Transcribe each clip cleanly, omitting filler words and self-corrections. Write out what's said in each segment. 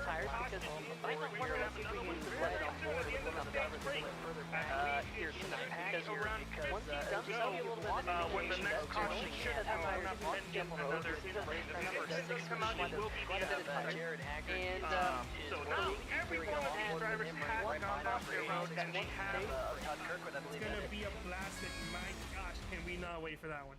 tires because I might wonder if we use the blend on board and put on the drivers a little further back here tonight because once he's done, there'll be a little bit of an indication as to make sure that the tires aren't jump on the road. This is a race car number 6, which quite a bit of tire. And so now every one of these drivers has gone off their road and they have It's going to be a blast, and my gosh, can we not wait for that one.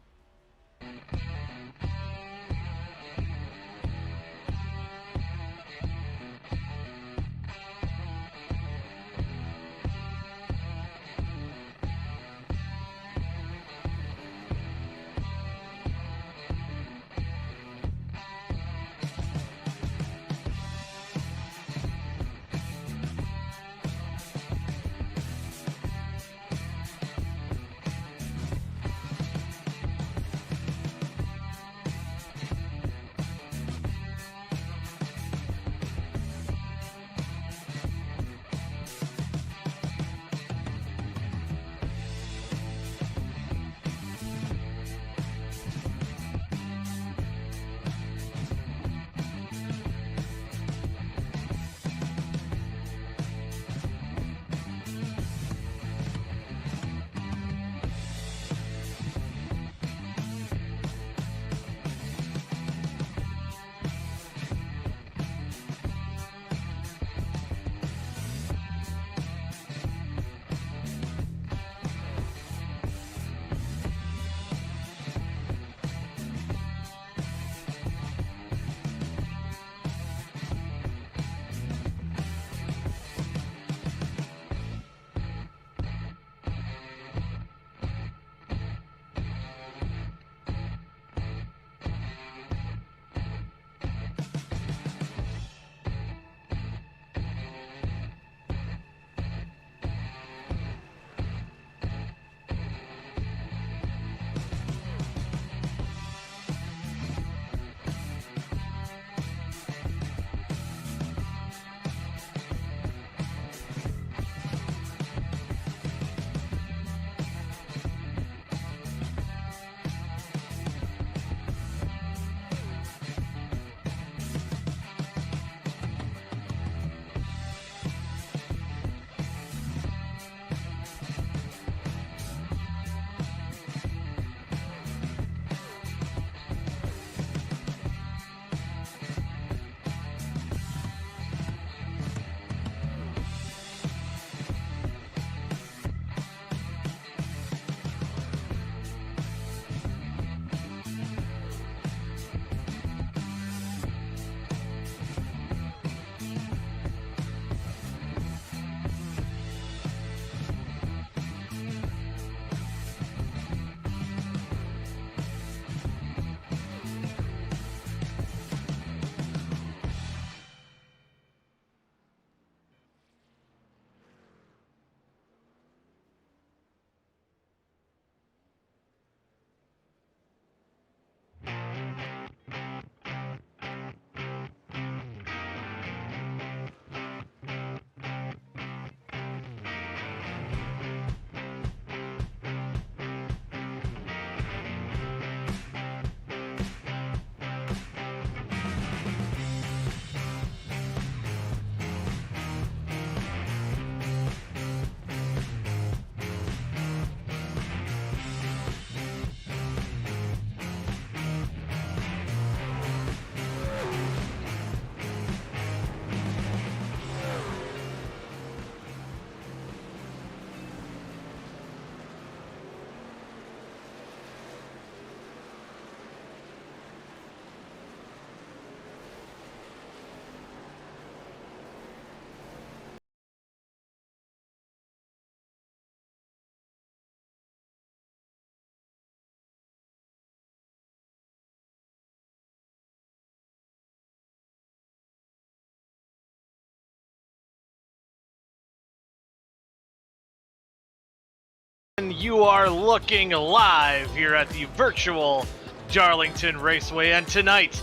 You are looking live here at the virtual Darlington Raceway, and tonight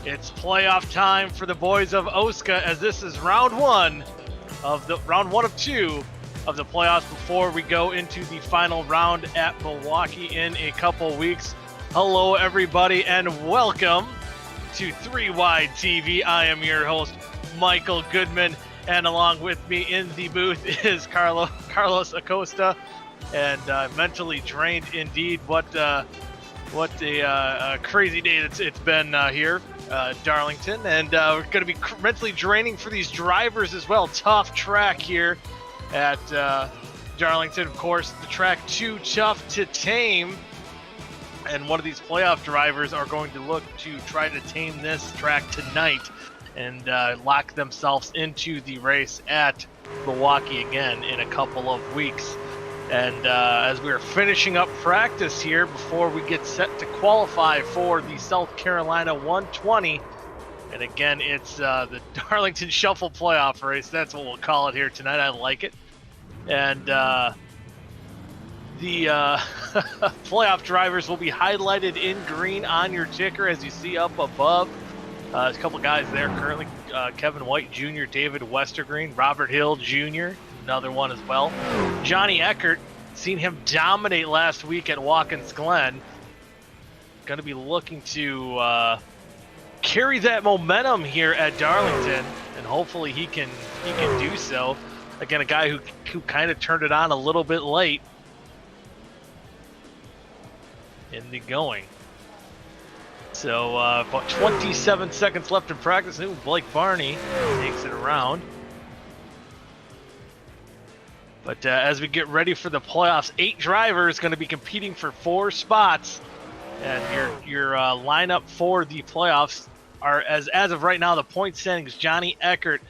it's playoff time for the boys of OSCA, as this is round one of two of the playoffs before we go into the final round at Milwaukee in a couple weeks. Hello everybody and welcome to 3 Wide TV. I am your host Michael Goodman, and along with me in the booth is Carlos Acosta, and mentally drained indeed. What a crazy day it's been here, Darlington, and we're going to be mentally draining for these drivers as well. Tough track here at Darlington, of course. The track too tough to tame, and one of these playoff drivers are going to look to try to tame this track tonight and lock themselves into the race at Milwaukee again in a couple of weeks. And as we are finishing up practice here before we get set to qualify for the South Carolina 120, and again, it's the Darlington Shuffle Playoff Race. That's what we'll call it here tonight. I like it. And the playoff drivers will be highlighted in green on your ticker, as you see up above. There's a couple guys there currently. Kevin White Jr., David Westergreen, Robert Hill Jr., another one as well. Johnny Eckert, seen him dominate last week at Watkins Glen. Going to be looking to carry that momentum here at Darlington, and hopefully he can do so. Again, a guy who kind of turned it on a little bit late in the going. So about 27 seconds left in practice. Ooh, Blake Barney takes it around. But as we get ready for the playoffs, 8 drivers going to be competing for 4 spots. And your lineup for the playoffs are, as of right now, the point standings. Johnny Eckert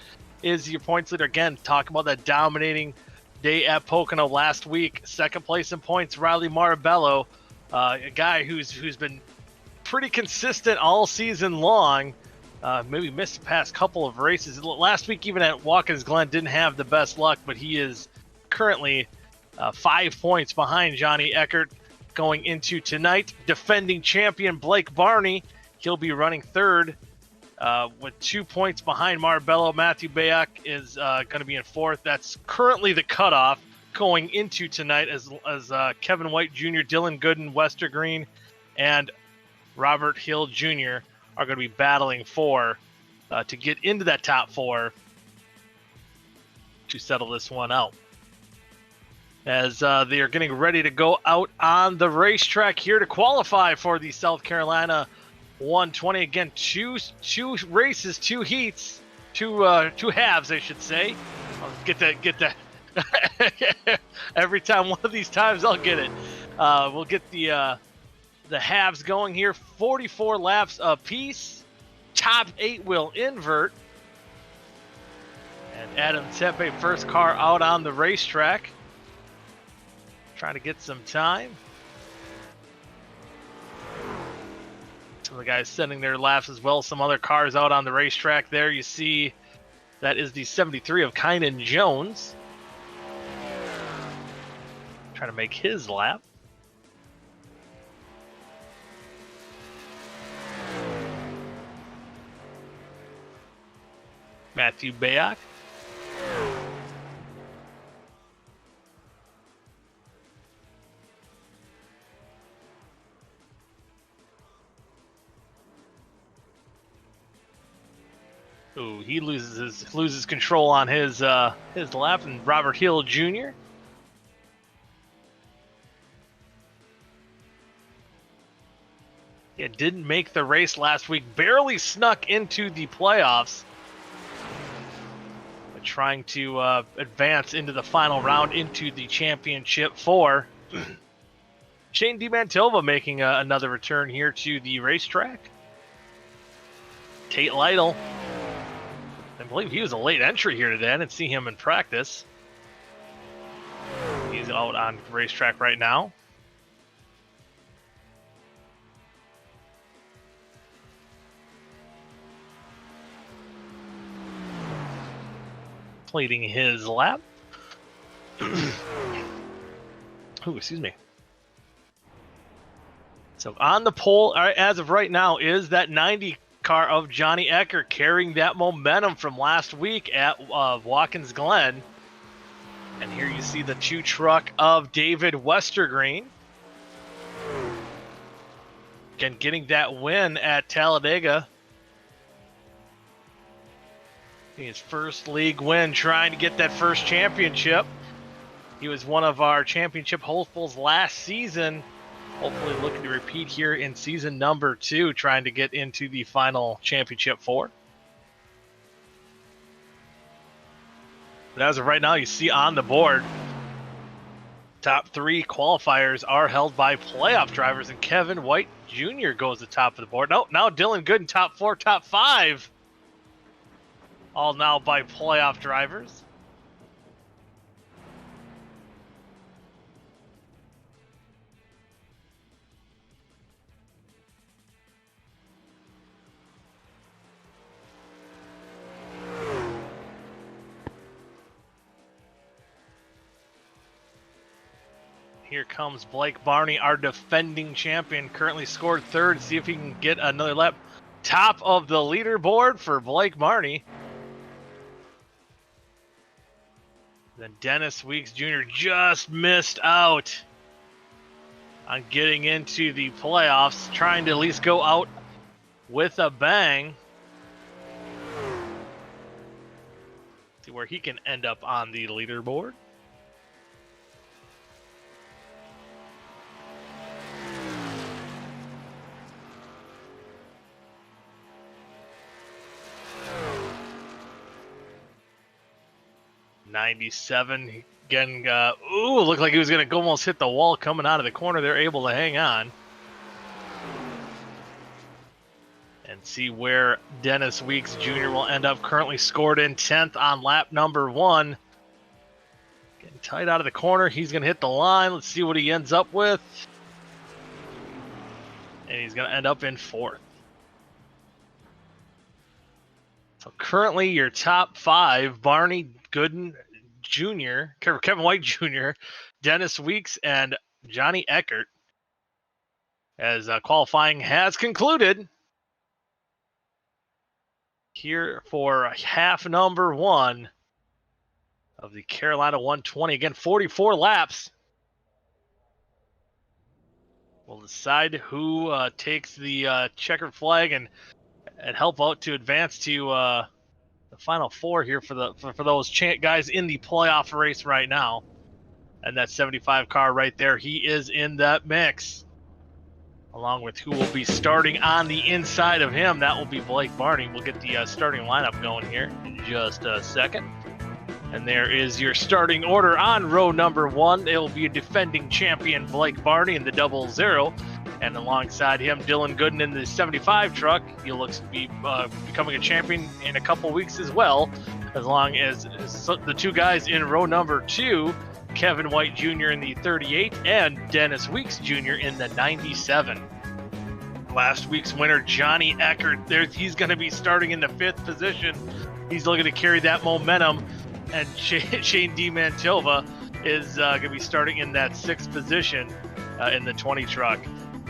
is your points leader. Again, talking about that dominating day at Pocono last week. Second place in points, Riley Marabello, a guy who's been pretty consistent all season long. Maybe missed the past couple of races. Last week, even at Watkins Glen, didn't have the best luck, but he is currently 5 points behind Johnny Eckert going into tonight. Defending champion Blake Barney, he'll be running third with 2 points behind Marbello. Matthew Bayak is going to be in fourth. That's currently the cutoff going into tonight, as Kevin White Jr., Dylan Gooden, Westergreen, and Robert Hill Jr. are going to be battling for to get into that top 4 to settle this one out. As they are getting ready to go out on the racetrack here to qualify for the South Carolina 120. Again, two races, 2 heats, two halves, I should say. I'll get that. Every time one of these times, I'll get it. We'll get the halves going here. 44 laps apiece. Top 8 will invert. And Adam Tepe, first car out on the racetrack, trying to get some time. Some of the guys sending their laps as well. Some other cars out on the racetrack there. You see that is the 73 of Kynan Jones, trying to make his lap. Matthew Bayak. Ooh, he loses control on his lap, and Robert Hill Jr. It didn't make the race last week, barely snuck into the playoffs, but trying to advance into the final round, into the championship 4. Shane DiMantova making another return here to the racetrack. Tate Lytle, I believe he was a late entry here today. I didn't see him in practice. He's out on the racetrack right now. Completing his lap. Ooh, excuse me. So on the pole, as of right now, is that 90 car of Johnny Eckert, carrying that momentum from last week at Watkins Glen. And here you see the 2 truck of David Westergreen. Again, getting that win at Talladega. His first league win, trying to get that first championship. He was one of our championship hopefuls last season. Hopefully looking to repeat here in season number 2, trying to get into the final championship 4. But as of right now, you see on the board, top 3 qualifiers are held by playoff drivers, and Kevin White Jr. goes to the top of the board. No, now Dylan Gooden, top 4, top 5. All now by playoff drivers. Here comes Blake Barney, our defending champion, currently scored 3rd. See if he can get another lap. Top of the leaderboard for Blake Barney. Then Dennis Weeks Jr. just missed out on getting into the playoffs, trying to at least go out with a bang. See where he can end up on the leaderboard. '97 again. Looked like he was going to almost hit the wall coming out of the corner. They're able to hang on and see where Dennis Weeks Jr. will end up. Currently scored in 10th on lap number 1. Getting tight out of the corner. He's going to hit the line. Let's see what he ends up with. And he's going to end up in 4th. So currently your top 5, Barney Gooden Jr., Kevin White Jr., Dennis Weeks, and Johnny Eckert, as qualifying has concluded here for half number 1 of the Carolina 120. Again, 44 laps. We'll decide who takes the checkered flag and help out to advance to the final 4 here for those guys in the playoff race right now. And that 75 car right there, he is in that mix, along with who will be starting on the inside of him. That will be Blake Barney. We'll get the starting lineup going here in just a second. And there is your starting order on row number 1. It will be a defending champion Blake Barney in the 00. And alongside him, Dylan Gooden in the 75 truck. He looks to be becoming a champion in a couple weeks as well, as long as the 2 guys in row number 2, Kevin White Jr. in the 38 and Dennis Weeks Jr. in the 97. Last week's winner, Johnny Eckert, he's going to be starting in the 5th position. He's looking to carry that momentum. And Shane DiMantova is going to be starting in that 6th position in the 20 truck.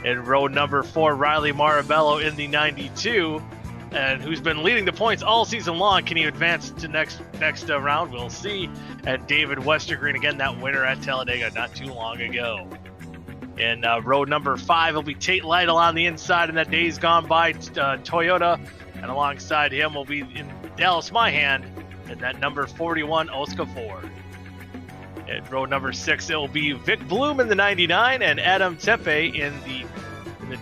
In row number 4, Riley Marabello in the 92, and who's been leading the points all season long. Can he advance to next round? We'll see. And David Westergreen, again, that winner at Talladega not too long ago. In row number 5 will be Tate Lytle on the inside in that Days Gone By Toyota, and alongside him will be in Dallas Myhand in that number 41 OSCA Ford. At row number 6, it will be Vic Bloom in the 99 and Adam Tepe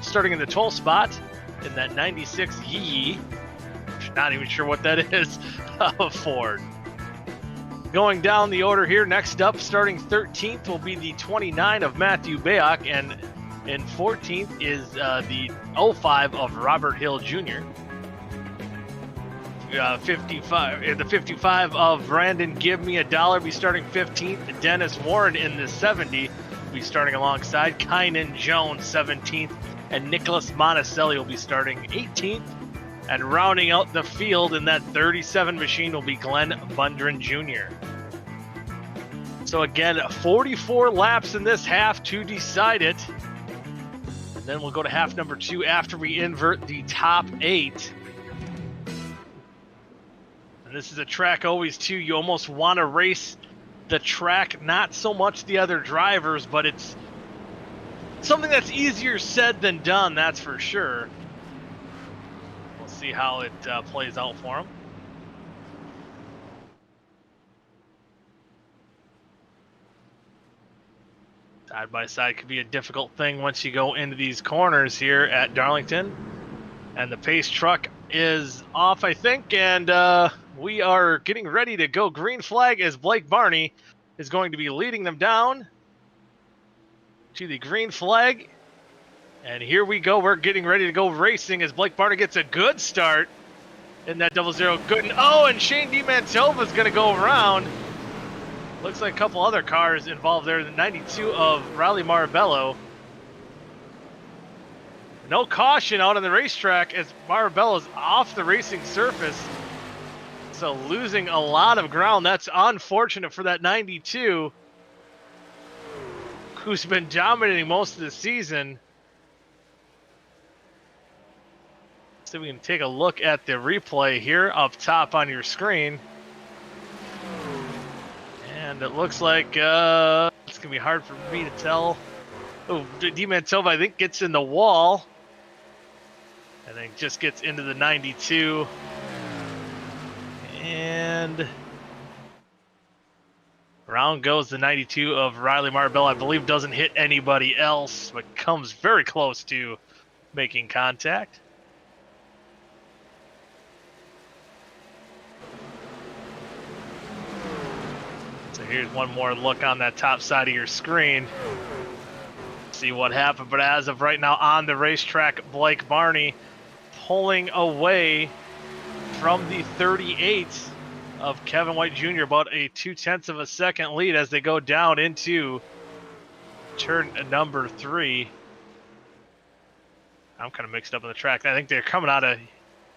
starting in the 12th spot in that 96 Yee. Not even sure what that is. Ford. Going down the order here, next up, starting 13th will be the 29 of Matthew Bayak, and in 14th is the 05 of Robert Hill Jr. 55 of Brandon Give Me a Dollar be starting 15th. Dennis Warren in the 70 be starting alongside Kynan Jones 17th, and Nicholas Monticelli will be starting 18th. And rounding out the field in that 37 machine will be Glenn Bundren Jr. So again, 44 laps in this half to decide it. And then we'll go to half number 2 after we invert the top 8. And this is a track always, too, you almost want to race the track, not so much the other drivers, but it's something that's easier said than done, that's for sure. We'll see how it plays out for them. Side by side could be a difficult thing once you go into these corners here at Darlington. And the pace truck is off, I think, and we are getting ready to go green flag as Blake Barney is going to be leading them down to the green flag. And here we go. We're getting ready to go racing as Blake Barney gets a good start in that 00 good. Oh, and Shane DiMantova is going to go around. Looks like a couple other cars involved there. The 92 of Riley Marabello. No caution out on the racetrack as Marabello's off the racing surface. So losing a lot of ground. That's unfortunate for that 92, who's been dominating most of the season. So we can take a look at the replay here up top on your screen. And it looks like it's going to be hard for me to tell. Oh, DiMantova, I think, gets in the wall. And then just gets into the 92. And around goes the 92 of Riley Marabello. I believe doesn't hit anybody else, but comes very close to making contact. So here's one more look on that top side of your screen. See what happened, but as of right now on the racetrack, Blake Barney pulling away from the 38 of Kevin White Jr., about a 0.2 of a second lead as they go down into turn number 3. I'm kind of mixed up on the track. I think they're coming out of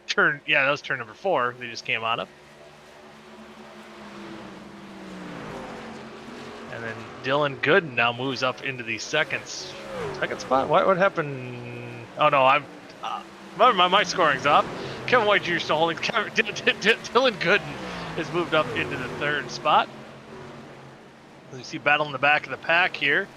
turn, yeah, that was turn number 4 they just came out of. And then Dylan Gooden now moves up into the second spot. What happened? Oh no, my scoring's off. Kevin White Jr. still holding. Dylan Gooden has moved up into the 3rd spot. As you see, battle in the back of the pack here.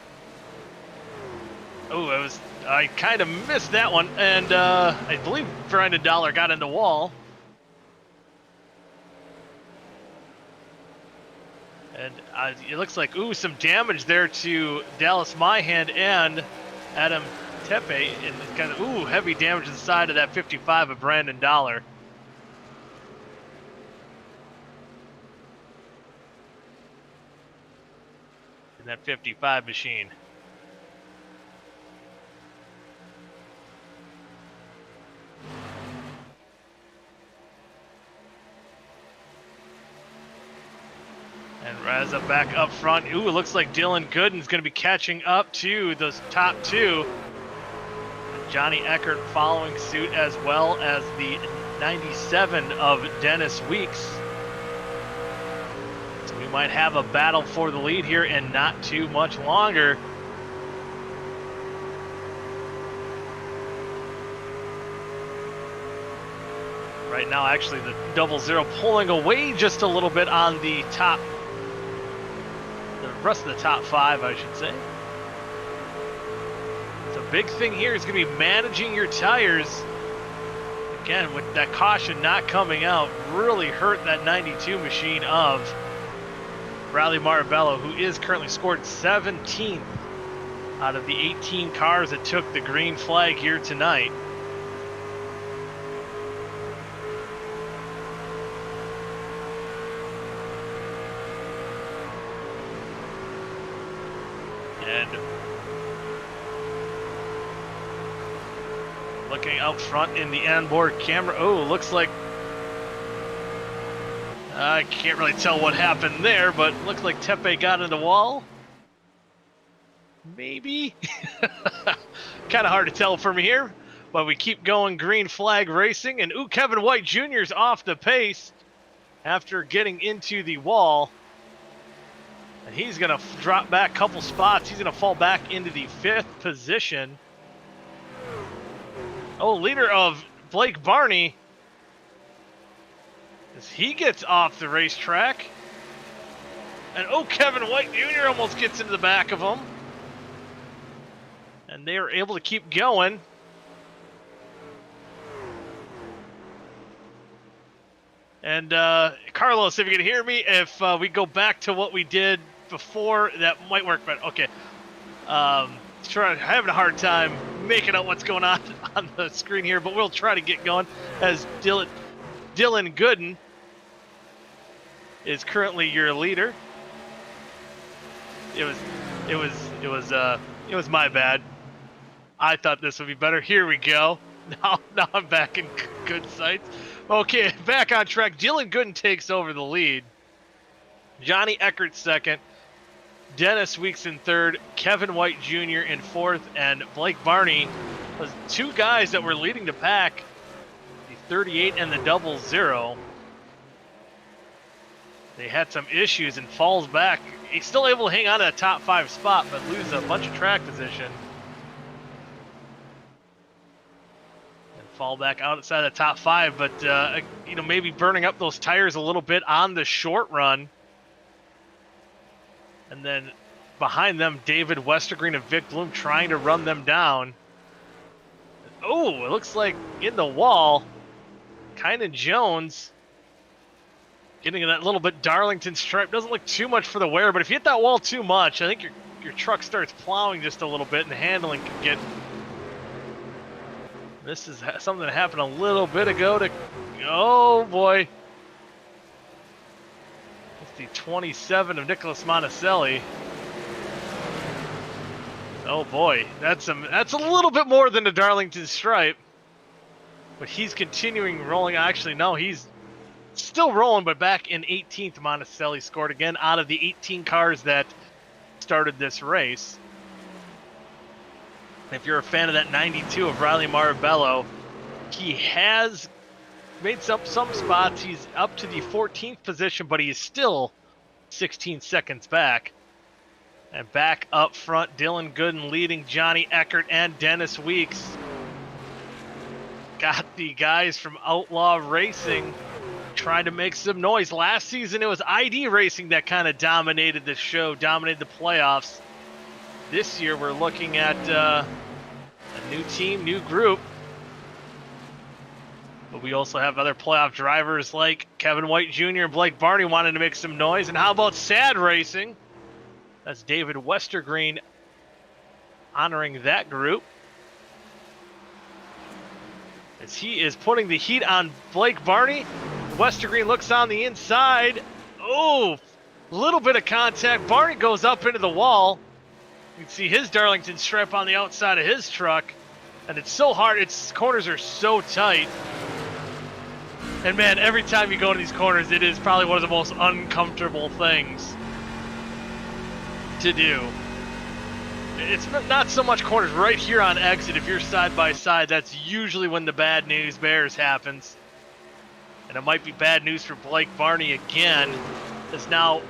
Oh, I kind of missed that one, and I believe Brandon Dollar got in the wall. And it looks like, some damage there to Dallas Myhand and Adam Tepe. And kind of, heavy damage to the side of that 55 of Brandon Dollar. In that 55 machine. And Raza back up front. It looks like Dylan Gooden's going to be catching up to those top 2. Johnny Eckert following suit, as well as the 97 of Dennis Weeks. So we might have a battle for the lead here and not too much longer. Right now, actually, the 00 pulling away just a little bit on the top. The rest of the top 5, I should say. The big thing here is going to be managing your tires. Again, with that caution not coming out, really hurt that 92 machine of Riley Marabello, who is currently scored 17th out of the 18 cars that took the green flag here tonight. And looking out front in the onboard camera. Looks like I can't really tell what happened there, but looks like Tepe got in the wall. Maybe. Kind of hard to tell from here, but we keep going green flag racing. And Kevin White Jr.'s off the pace after getting into the wall. And he's going to drop back a couple spots. He's going to fall back into the 5th position. Leader of Blake Barney, as he gets off the racetrack. And Kevin White Jr. almost gets into the back of him. And they are able to keep going. And Carlos, if you can hear me, if we go back to what we did before, that might work better. Okay. Having a hard time making out what's going on the screen here, but we'll try to get going as Dylan Gooden is currently your leader. It was my bad. I thought this would be better. Here we go. Now I'm back in good sights. Okay, back on track. Dylan Gooden takes over the lead. Johnny Eckert second. Dennis Weeks in third. Kevin White Jr. in fourth. And Blake Barney was two guys that were leading the pack. The 38 and the 00. They had some issues and falls back. He's still able to hang on to a top 5 spot, but lose a bunch of track position. And fall back outside the top 5, but maybe burning up those tires a little bit on the short run. And then behind them, David Westergreen and Vic Bloom trying to run them down. Oh, it looks like in the wall, Kynan Jones getting that little bit Darlington stripe. Doesn't look too much for the wear, but if you hit that wall too much, I think your truck starts plowing just a little bit and the handling can get... This is something that happened a little bit ago oh boy. It's the 27 of Nicholas Monticelli. Oh boy, that's a little bit more than the Darlington stripe. But he's continuing rolling. Actually, no, he's still rolling, but back in 18th. Monticelli scored again out of the 18 cars that started this race. If you're a fan of that 92 of Riley Marabello, he has made some spots. He's up to the 14th position, but he is still 16 seconds back. And back up front, Dylan Gooden leading Johnny Eckert and Dennis Weeks. Got the guys from Outlaw Racing trying to make some noise. Last season, it was ID Racing that kind of dominated the show, dominated the playoffs. This year, we're looking at a new team, new group. But we also have other playoff drivers like Kevin White Jr. and Blake Barney wanting to make some noise. And how about SAD Racing? That's David Westergreen honoring that group, as he is putting the heat on Blake Barney. Westergreen looks on the inside. Oh, a little bit of contact. Barney goes up into the wall. You can see his Darlington stripe on the outside of his truck. And it's so hard. Its corners are so tight. And man, every time you go to these corners, it is probably one of the most uncomfortable things to do. It's not so much corners right here on exit. If you're side by side, that's usually when the bad news bears happens. And it might be bad news for Blake Barney again, as now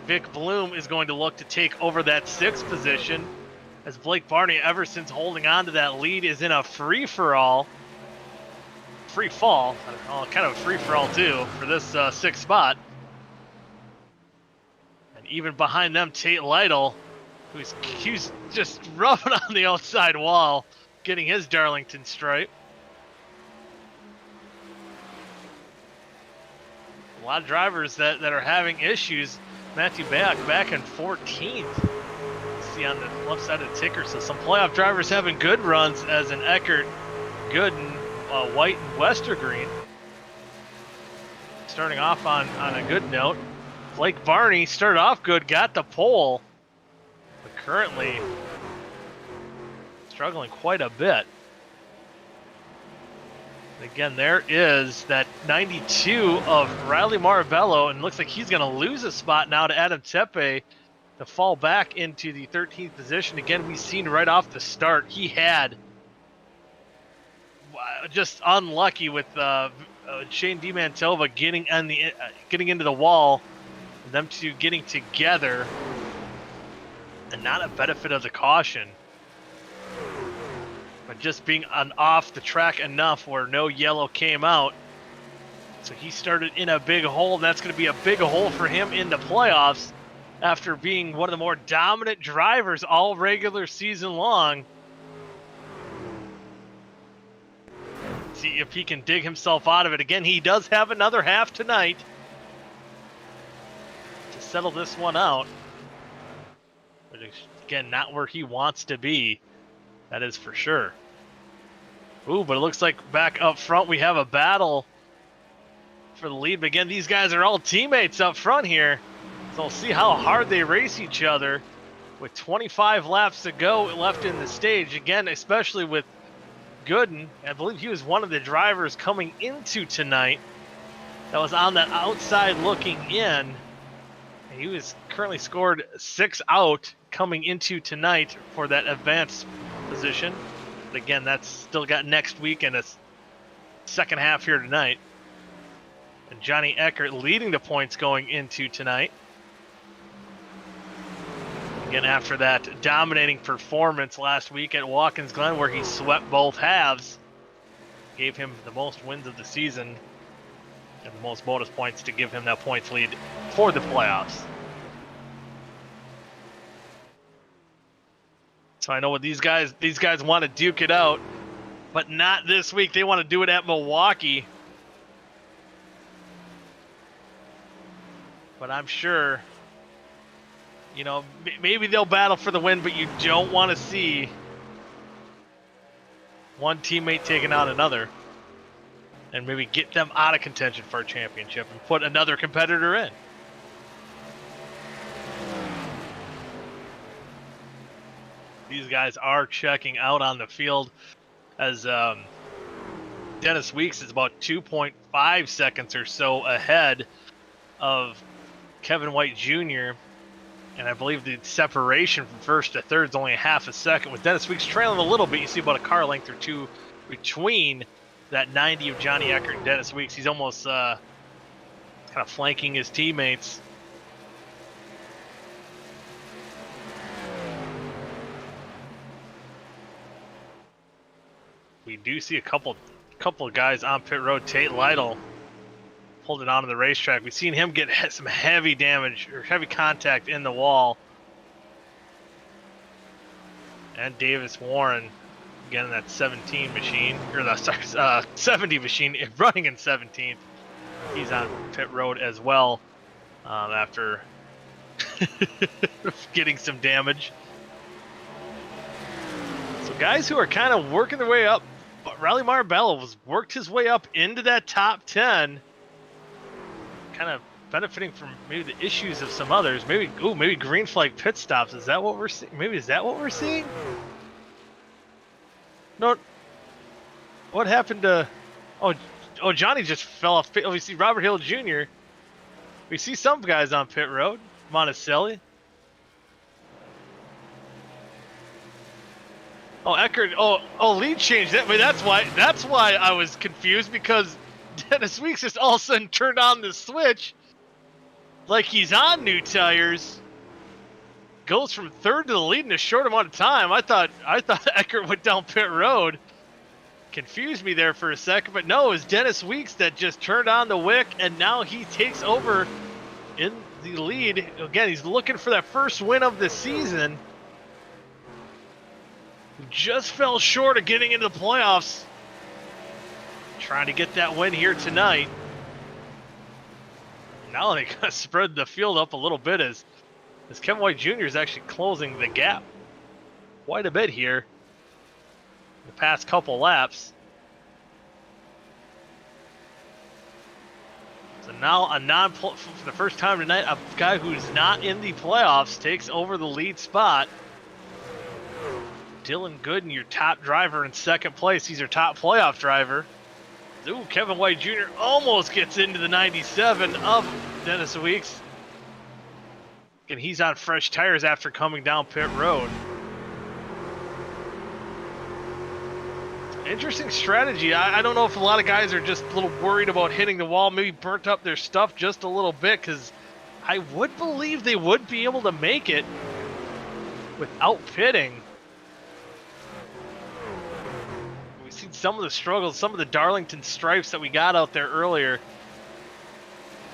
Vic Bloom is going to look to take over that 6th position, as Blake Barney, ever since holding on to that lead, is in a free fall, kind of a free-for-all too, for this 6th spot. And even behind them, Tate Lytle, who's just rubbing on the outside wall, getting his Darlington stripe. A lot of drivers that are having issues. Matthew back in 14th. See on the left side of the ticker. So some playoff drivers having good runs, as in Eckert, Gooden, White, and Westergreen. Starting off on a good note. Blake Barney started off good, got the pole, but currently struggling quite a bit. Again, there is that 92 of Riley Marabello, and looks like he's going to lose a spot now to Adam Tepe to fall back into the 13th position. Again, we've seen right off the start, he had just unlucky with Shane DiMantova getting into the wall, them two getting together, and not a benefit of the caution. But just being off the track enough where no yellow came out. So he started in a big hole, and that's going to be a big hole for him in the playoffs after being one of the more dominant drivers all regular season long. See if he can dig himself out of it. Again, he does have another half tonight to settle this one out. But Again, not where he wants to be. That is for sure. Ooh, but it looks like back up front we have a battle for the lead. But again, these guys are all teammates up front here. So we'll see how hard they race each other with 25 laps to go left in the stage. Again, especially with Gooden. I believe he was one of the drivers coming into tonight that was on that outside looking in. He was currently scored 6 out coming into tonight for that advanced position. But again, that's still got next week and a second half here tonight. And Johnny Eckert leading the points going into tonight. Again, after that dominating performance last week at Watkins Glen where he swept both halves, gave him the most wins of the season and the most bonus points to give him that points lead for the playoffs. So I know what these guys want to duke it out, but not this week. They want to do it at Milwaukee. But I'm sure, you know, maybe they'll battle for the win, but you don't want to see one teammate taking out another and maybe get them out of contention for a championship and put another competitor in. These guys are checking out on the field as Dennis Weeks is about 2.5 seconds or so ahead of Kevin White Jr. And I believe the separation from first to third is only a half a second. With Dennis Weeks trailing a little bit, you see about a car length or two between that 90 of Johnny Eckert and Dennis Weeks. He's almost kind of flanking his teammates. We do see a couple of guys on pit road. Tate Lytle pulled it onto the racetrack. We've seen him get some heavy damage or heavy contact in the wall. And Davis Warren, again in that 17 machine, or the 70 machine, running in 17th. He's on pit road as well after getting some damage. So guys who are kind of working their way up. But Riley Marbella worked his way up into that top 10, kind of benefiting from maybe the issues of some others. Maybe green flag pit stops. Is that what we're seeing? Maybe is that what we're seeing? No. What happened to? Oh, Johnny just fell off. Oh, we see Robert Hill Jr. We see some guys on pit road. Monticelli. Oh, Eckert. Oh, lead change. That's why I was confused, because Dennis Weeks just all of a sudden turned on the switch like he's on new tires. Goes from third to the lead in a short amount of time. I thought Eckert went down pit road. Confused me there for a second, but no, it was Dennis Weeks that just turned on the wick, and now he takes over in the lead. Again, he's looking for that first win of the season. Just fell short of getting into the playoffs. Trying to get that win here tonight. Now they got to spread the field up a little bit as Kevin White Jr. is actually closing the gap quite a bit here the past couple laps. So now for the first time tonight, a guy who's not in the playoffs takes over the lead spot. Dylan Gooden, your top driver in second place. He's your top playoff driver. Ooh, Kevin White Jr. almost gets into the 97 of Dennis Weeks. And he's on fresh tires after coming down pit road. Interesting strategy. I don't know if a lot of guys are just a little worried about hitting the wall, maybe burnt up their stuff just a little bit, because I would believe they would be able to make it without pitting. We've seen some of the struggles, some of the Darlington stripes that we got out there earlier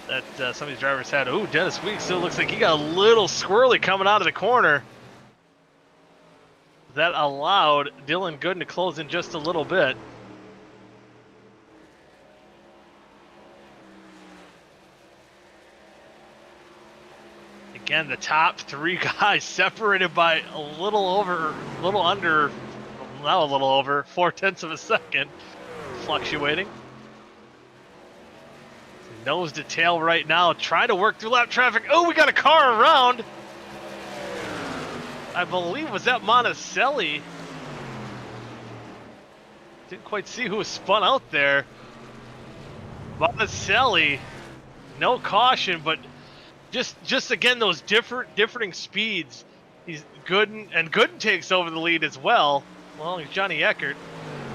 that some of these drivers had. Ooh, Dennis Weeks still looks like he got a little squirrely coming out of the corner. That allowed Dylan Gooden to close in just a little bit. Again, the top three guys separated by a little over 0.4 of a second, fluctuating. Nose to tail right now, trying to work through lap traffic. Oh, we got a car around. I believe, was that Monticelli? Didn't quite see who was spun out there. Monticelli, no caution, but just again those differing speeds. He's Gooden, and Gooden takes over the lead as well. Well, he's Johnny Eckert.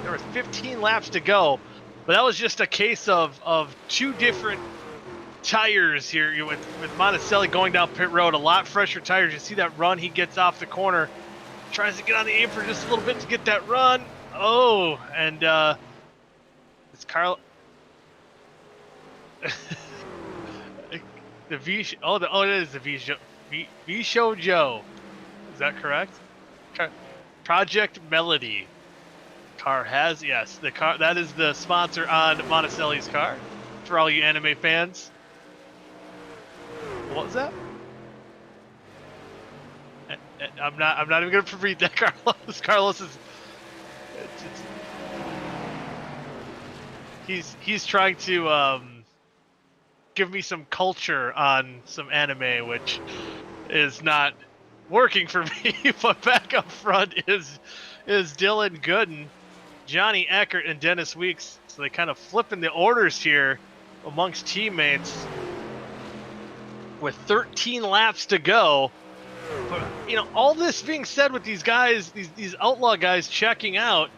There were 15 laps to go, but that was just a case of two different tires here with Monticelli going down pit road. A lot fresher tires. You see that run? He gets off the corner, tries to get on the apron just a little bit to get that run. Oh, and it's Carl. The V. Oh, it is the V Show Joe. Is that correct? Project Melody. Car has, yes, the car that is the sponsor on Monticelli's car for all you anime fans. What was that? I'm not even gonna read that. Carlos is he's trying to give me some culture on some anime, which is not working for me. But back up front is Dylan Gooden, Johnny Eckert, and Dennis Weeks. So they kind of flipping the orders here amongst teammates with 13 laps to go. But all this being said, with these guys, these outlaw guys checking out,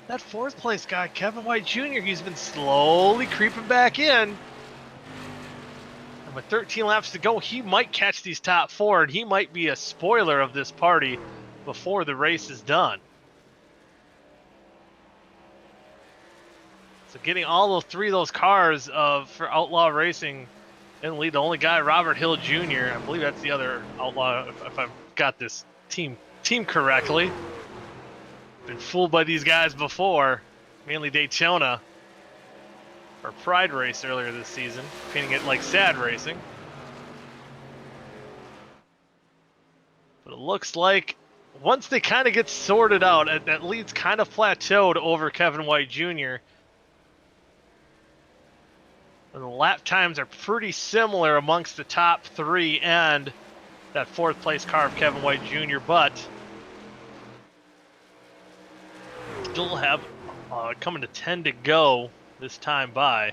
that fourth place guy, Kevin White Jr., he's been slowly creeping back in. And with 13 laps to go, he might catch these top four, and he might be a spoiler of this party before the race is done. So getting all three of those cars for Outlaw Racing in the lead, the only guy, Robert Hill Jr., I believe that's the other Outlaw, if I've got this team correctly. Been fooled by these guys before, mainly Daytona or Pride Race earlier this season, painting it like Sad Racing. But it looks like once they kind of get sorted out, that lead's kind of plateaued over Kevin White Jr. And the lap times are pretty similar amongst the top three and that fourth place car of Kevin White Jr., but still have coming to 10 to go this time by.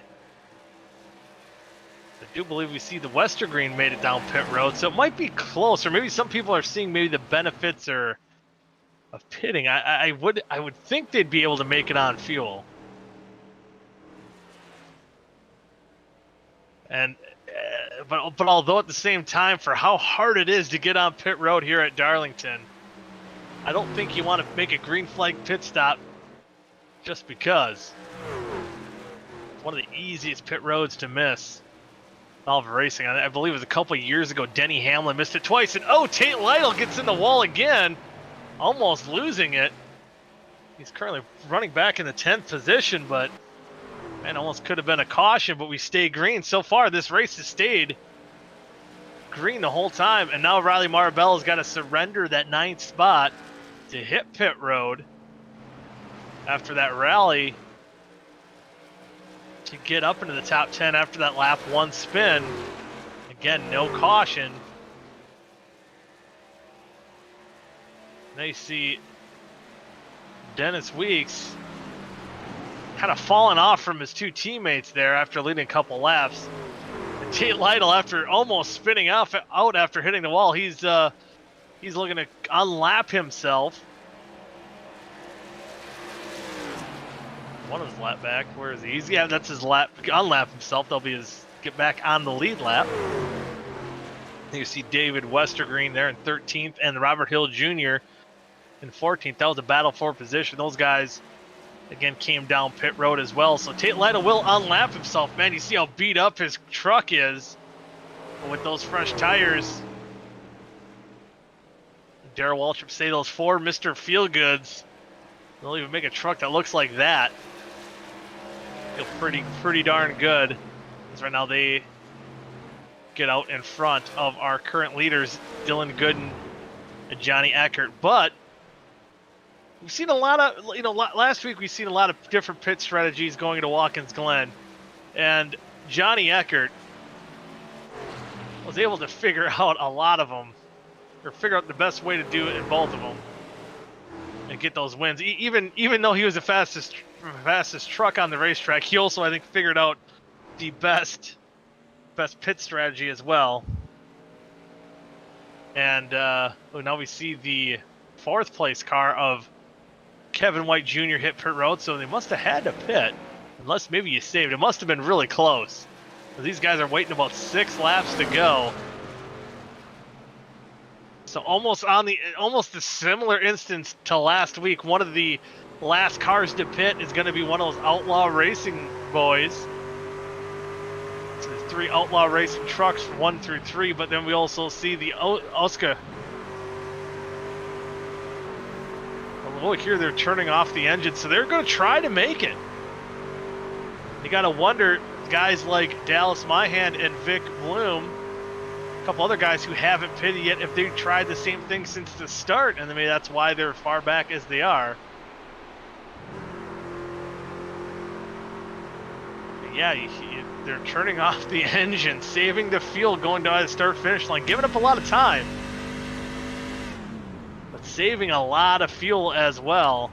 I do believe we see the Westergreen made it down pit road, so it might be close, or maybe some people are seeing maybe the benefits of pitting. I would think they'd be able to make it on fuel. And but although at the same time, for how hard it is to get on pit road here at Darlington, I don't think you want to make a green flag pit stop just because. It's one of the easiest pit roads to miss. All of racing. I believe it was a couple of years ago, Denny Hamlin missed it twice, and Tate Lytle gets in the wall again, almost losing it. He's currently running back in the 10th position, but man, almost could have been a caution, but we stay green. So far, this race has stayed green the whole time, and now Riley Marabella's got to surrender that 9th spot to hit pit road after that rally to get up into the top 10 after that lap 1 spin. Again, no caution. Now you see Dennis Weeks kind of falling off from his two teammates there after leading a couple laps. And Tate Lytle, after almost spinning out after hitting the wall, he's looking to unlap himself. One of his lap back. Where is he? Yeah, that's his lap. Unlap himself. That'll be his get back on the lead lap. You see David Westergreen there in 13th and Robert Hill Jr. in 14th. That was a battle for position. Those guys, again, came down pit road as well. So Tate Lytle will unlap himself. Man, you see how beat up his truck is. But with those fresh tires, Darrell Waltrip say those 4 Mr. Feelgoods, they'll even make a truck that looks like that. Feel pretty darn good. Because right now they get out in front of our current leaders, Dylan Gooden and Johnny Eckert. But we've seen a lot of, last week we've seen a lot of different pit strategies going into Watkins Glen. And Johnny Eckert was able to figure out a lot of them, or figure out the best way to do it in both of them, and get those wins. Even though he was the fastest truck on the racetrack, he also, I think, figured out the best pit strategy as well. And now we see the 4th place car of Kevin White Jr. hit pit road, so they must have had to pit, unless maybe you saved. It must have been really close. These guys are waiting about 6 laps to go. So almost the similar instance to last week. One of the last cars to pit is going to be one of those Outlaw Racing boys. So there's 3 Outlaw Racing trucks, 1 through 3, but then we also see the OSCA. Look here, they're turning off the engine, so they're going to try to make it. You got to wonder, guys like Dallas Myhan and Vic Bloom, a couple other guys who haven't pitted yet, if they tried the same thing since the start, and maybe that's why they're far back as they are. But yeah, they're turning off the engine, saving the fuel, going down the start-finish line, giving up a lot of time, but saving a lot of fuel as well.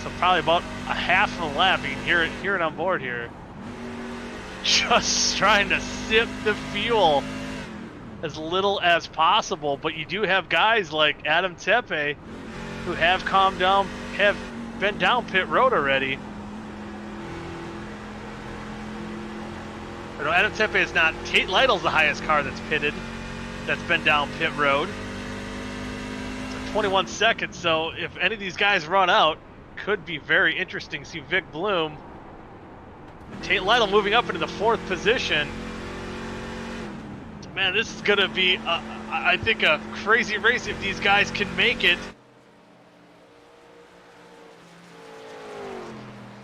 So probably about a half a lap. You can hear it on board here. Just trying to sip the fuel as little as possible. But you do have guys like Adam Tepe who have calmed down, have been down pit road already. No, Adam Tepe is not. Tate Lytle's the highest car that's pitted, that's been down pit road. So 21 seconds. So if any of these guys run out, could be very interesting. See Vic Bloom, Tate Lytle moving up into the 4th position. Man, this is going to be, I think, a crazy race if these guys can make it.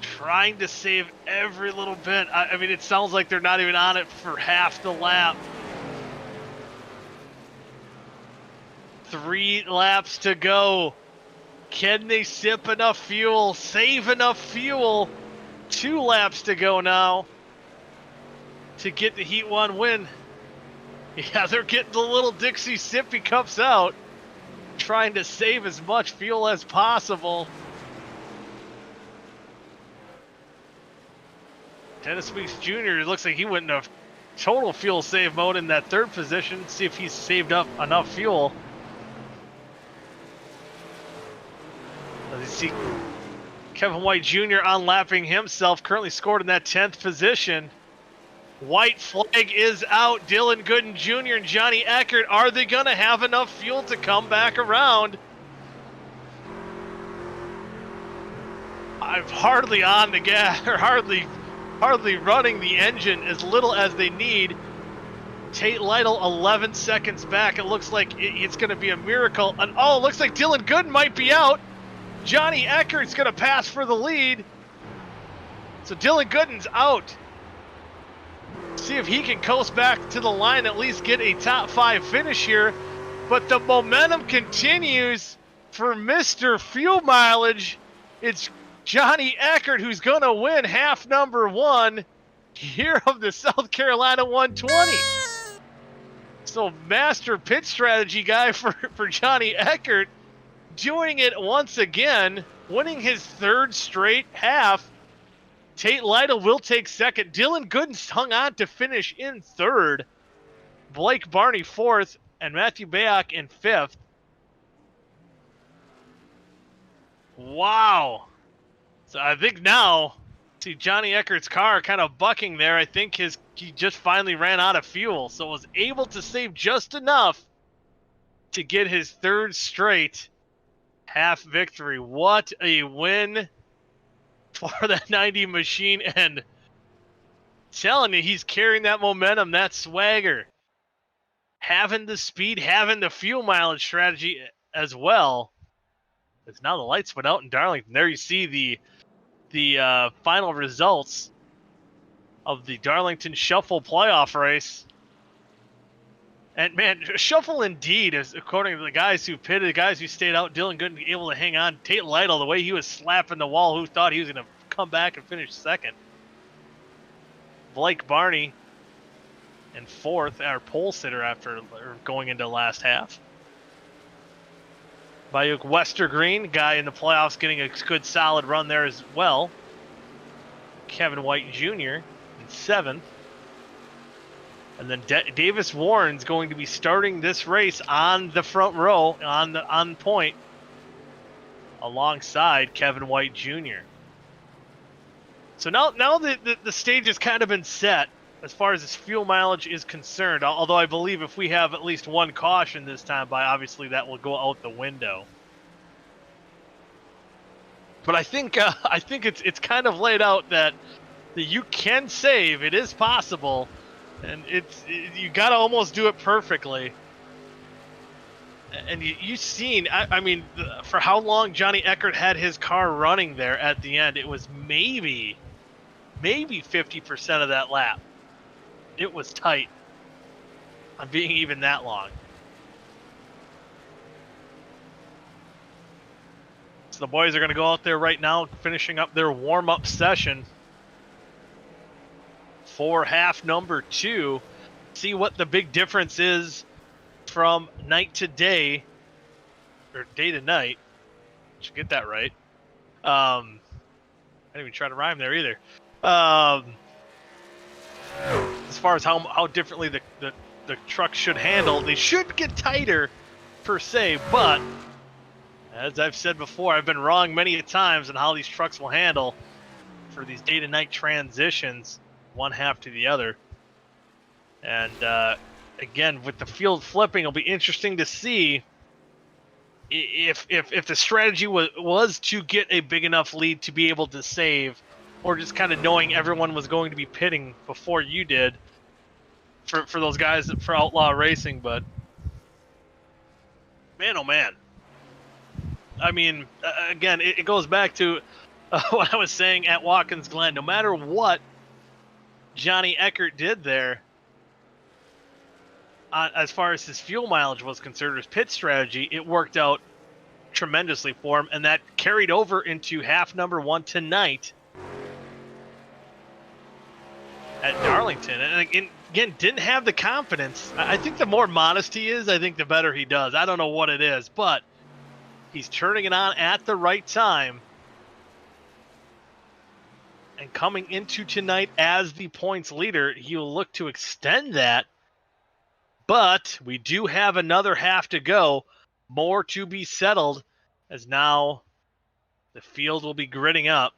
Trying to save every little bit. I mean, it sounds like they're not even on it for half the lap. 3 laps to go. Can they sip enough fuel, save enough fuel? 2 laps to go now to get the Heat 1 win. Yeah, they're getting the little Dixie sippy cups out, trying to save as much fuel as possible. Dennis Weeks Jr., it looks like he went into total fuel save mode in that 3rd position. See if he's saved up enough fuel. As you see Kevin White Jr. unlapping himself, currently scored in that 10th position. White flag is out. Dylan Gooden Jr. and Johnny Eckert, are they going to have enough fuel to come back around? I'm hardly on the gas, or hardly running the engine, as little as they need. Tate Lytle 11 seconds back. It looks like it's going to be a miracle. And oh, it looks like Dylan Gooden might be out. Johnny Eckert's going to pass for the lead. So Dylan Gooden's out. See if he can coast back to the line, at least get a top 5 finish here. But the momentum continues for Mr. Fuel Mileage. It's Johnny Eckert who's going to win half number 1 here of the South Carolina 120. So master pit strategy guy for Johnny Eckert, doing it once again, winning his 3rd straight half. Tate Lytle will take 2nd. Dylan Gooden's hung on to finish in 3rd. Blake Barney 4th, and Matthew Bayak in 5th. Wow. So I think now, see Johnny Eckert's car kind of bucking there. I think he just finally ran out of fuel, so was able to save just enough to get his 3rd straight half victory. What a win for that 90 machine, and telling you, he's carrying that momentum, that swagger, having the speed, having the fuel mileage strategy as well. As now the lights went out in Darlington. There you see the the final results of the Darlington Shuffle playoff race. And man, Shuffle indeed, is according to the guys who pitted, the guys who stayed out, Dylan Gooden able to hang on. Tate Lytle, the way he was slapping the wall, who thought he was going to come back and finish second. Blake Barney in fourth, our pole sitter after going into last half. Bayuk Westergreen, guy in the playoffs, getting a good solid run there as well. Kevin White Jr. in seventh. And then Davis Warren's going to be starting this race on the front row, on point, alongside Kevin White Jr. So now the stage has kind of been set as far as this fuel mileage is concerned. Although I believe if we have at least one caution this time, obviously that will go out the window. But I think it's kind of laid out that you can save. It is possible. And you got to almost do it perfectly. And you've seen, I mean, for how long Johnny Eckert had his car running there at the end, it was maybe 50% of that lap. It was tight on being even that long. So the boys are going to go out there right now, finishing up their warm-up session for half number 2, see what the big difference is from night to day, or day to night. Should get that right. I didn't even try to rhyme there either. As far as how differently the truck should handle, they should get tighter per se, but as I've said before, I've been wrong many a times on how these trucks will handle for these day to night transitions, one half to the other. And again, with the field flipping, it'll be interesting to see if the strategy was to get a big enough lead to be able to save, or just kind of knowing everyone was going to be pitting before you did for those guys for Outlaw Racing. But man, oh man, I mean, again, it goes back to what I was saying at Watkins Glen. No matter what Johnny Eckert did there, as far as his fuel mileage was concerned, his pit strategy, it worked out tremendously for him, and that carried over into half number 1 tonight at Darlington. And again, didn't have the confidence. I think the more modest he is, I think the better he does. I don't know what it is, but he's turning it on at the right time. And coming into tonight as the points leader, he'll look to extend that. But we do have another half to go. More to be settled, as now the field will be gridding up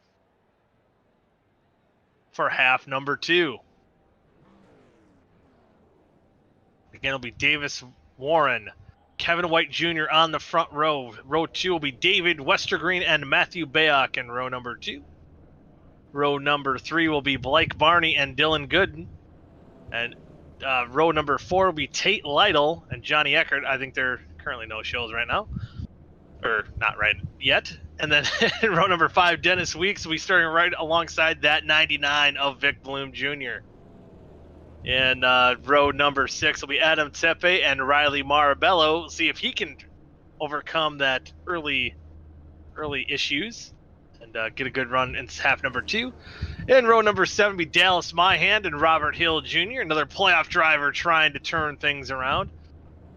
for half number 2. Again, it'll be Davis Warren, Kevin White Jr. on the front row. Row 2 will be David Westergreen and Matthew Bayok in row number 2. Row number 3 will be Blake Barney and Dylan Gooden. And row number 4 will be Tate Lytle and Johnny Eckert. I think they're currently no shows right now. Or not right yet. And then in row number 5, Dennis Weeks will be starting right alongside that 99 of Vic Bloom Jr. And row number 6 will be Adam Tepe and Riley Marabello. We'll see if he can overcome that early issues and get a good run in half number 2. In row number 7 will be Dallas Myhand and Robert Hill Jr., another playoff driver trying to turn things around.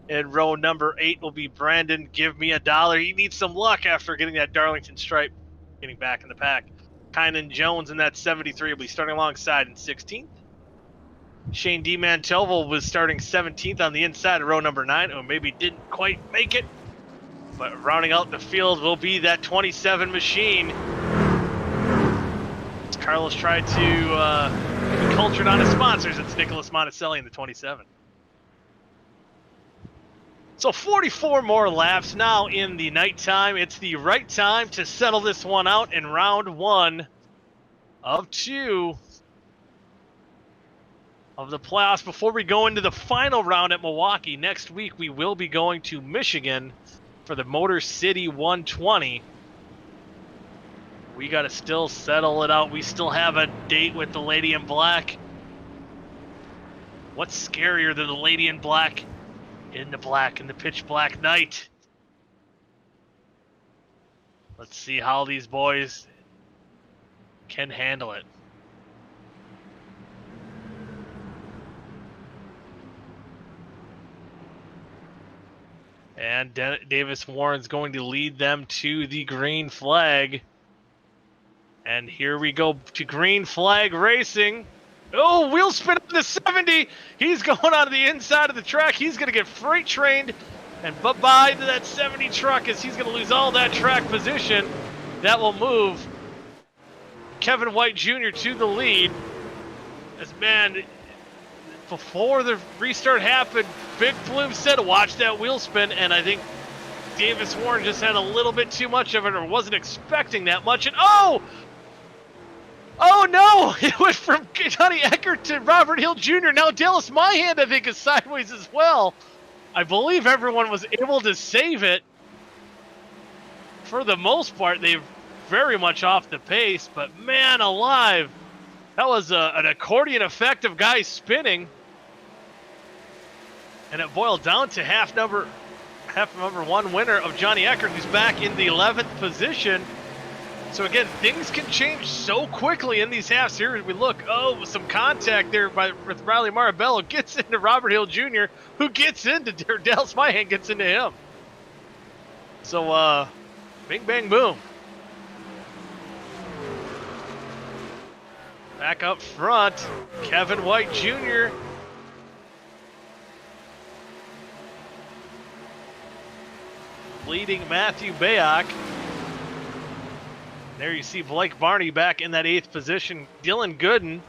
In row number 8 will be Brandon Give Me a Dollar. He needs some luck after getting that Darlington stripe, getting back in the pack. Kynan Jones in that 73 will be starting alongside in 16th. Shane D. Mantelville was starting 17th on the inside of row number 9, or maybe didn't quite make it. But rounding out the field will be that 27 machine. Carlos tried to be cultured on his sponsors. It's Nicholas Monticelli in the 27. So 44 more laps now in the nighttime. It's the right time to settle this one out in round 1 of 2 of the playoffs. Before we go into the final round at Milwaukee, next week we will be going to Michigan for the Motor City 120. We got to still settle it out. We still have a date with the Lady in Black. What's scarier than the Lady in Black? In the pitch black night. Let's see how these boys can handle it. And Davis Warren's going to lead them to the green flag. And here we go to green flag racing. Oh, wheel spin up to 70. He's going on the inside of the track. He's going to get freight trained. And bye-bye to that 70 truck as he's going to lose all that track position. That will move Kevin White Jr. to the lead. As, man, before the restart happened, Big Bloom said, watch that wheel spin. And I think Davis Warren just had a little bit too much of it or wasn't expecting that much. And, oh no! It went from Johnny Eckert to Robert Hill Jr. Now Dallas Myhand, I think, is sideways as well. I believe everyone was able to save it. For the most part, they're very much off the pace, but man alive, that was an accordion effect of guys spinning. And it boiled down to half number one winner of Johnny Eckert, who's back in the 11th position. So again, things can change so quickly in these halves. Here we look, some contact there with Riley Marabello, gets into Robert Hill Jr., who gets into Dallas Myhand, gets into him. So, bing, bang, boom. Back up front, Kevin White Jr. leading Matthew Bayak. There you see Blake Barney back in that 8th position. Dylan Gooden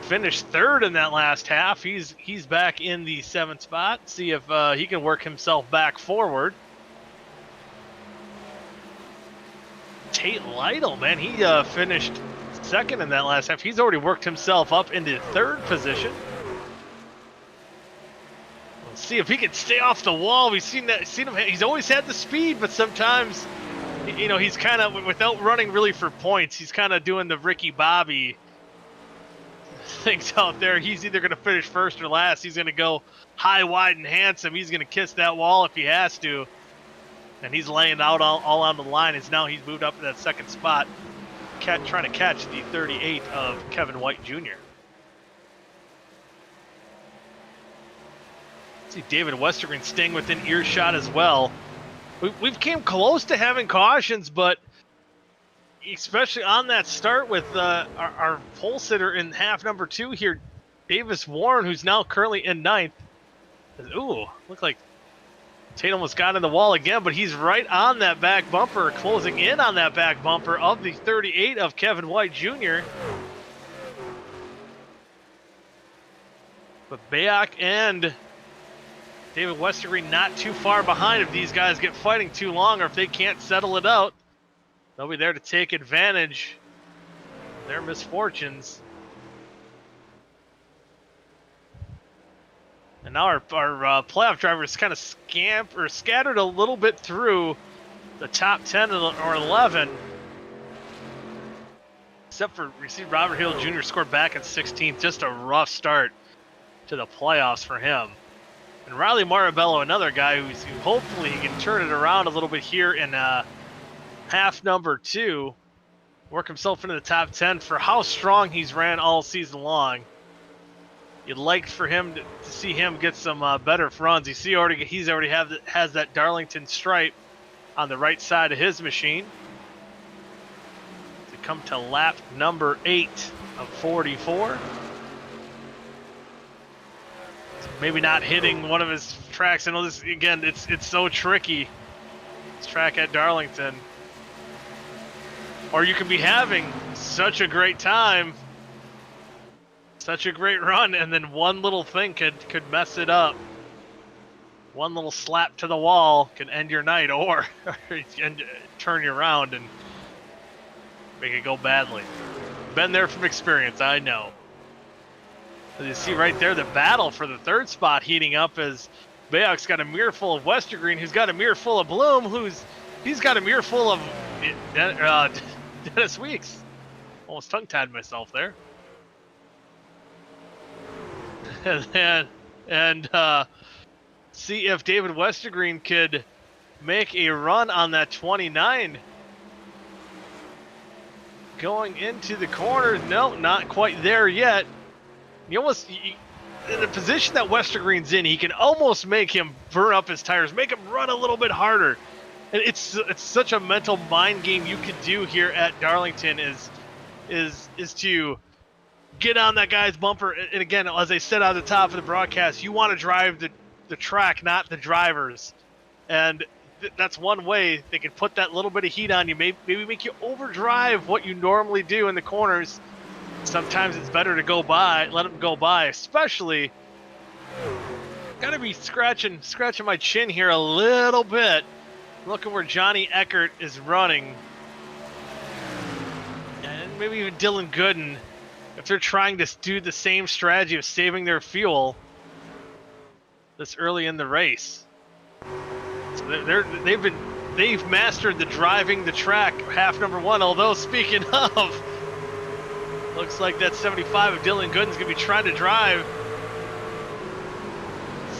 finished 3rd in that last half. He's back in the 7th spot. See if he can work himself back forward. Tate Lytle, man, he finished 2nd in that last half. He's already worked himself up into 3rd position. Let's see if he can stay off the wall. We've seen him. He's always had the speed, but sometimes, you know, he's kind of, without running really for points, he's kind of doing the Ricky Bobby things out there. He's either going to finish 1st or last. He's going to go high, wide, and handsome. He's going to kiss that wall if he has to. And he's laying out all on the line as now he's moved up to that 2nd spot, trying to catch the 38 of Kevin White Jr. See David Westergren staying within earshot as well. We've came close to having cautions, but especially on that start with our pole sitter in half number 2 here, Davis Warren, who's now currently in 9th. Ooh, looked like Tate almost got in the wall again, but he's right on that back bumper, closing in on that back bumper of the 38 of Kevin White Jr. But Bayak and David Westergren not too far behind if these guys get fighting too long or if they can't settle it out. They'll be there to take advantage of their misfortunes. And now our playoff drivers kind of scattered a little bit through the top 10 or 11. Except for we see Robert Hill Jr. scored back in 16th. Just a rough start to the playoffs for him. And Riley Marabello, another guy who hopefully he can turn it around a little bit here in half number 2. Work himself into the top 10 for how strong he's ran all season long. You'd like for him to see him get some better runs. You see he's already has that Darlington stripe on the right side of his machine. To come to lap number 8 of 44. Maybe not hitting one of his tracks. I know this, again, it's so tricky. This track at Darlington. Or you could be having such a great time, such a great run, and then one little thing could mess it up. One little slap to the wall can end your night, or turn you around and make it go badly. Been there from experience, I know. As you see right there, the battle for the 3rd spot heating up as Bayak's got a mirror full of Westergren, who's got a mirror full of Bloom, he's got a mirror full of Dennis Weeks. Almost tongue-tied myself there. and see if David Westergreen could make a run on that 29. Going into the corner. No, not quite there yet. In the position that Westergreen's in, he can almost make him burn up his tires, make him run a little bit harder. And it's such a mental mind game you could do here at Darlington is to get on that guy's bumper. And again, as I said at the top of the broadcast, you want to drive the track, not the drivers. And that's one way they can put that little bit of heat on you, maybe make you overdrive what you normally do in the corners. Sometimes it's better to go by, let them go by, especially. Gotta be scratching my chin here a little bit. Looking where Johnny Eckert is running. And maybe even Dylan Gooden, if they're trying to do the same strategy of saving their fuel this early in the race. So they've mastered the driving the track, half number one. Although speaking of, looks like that 75 of Dylan Gooden's gonna be trying to drive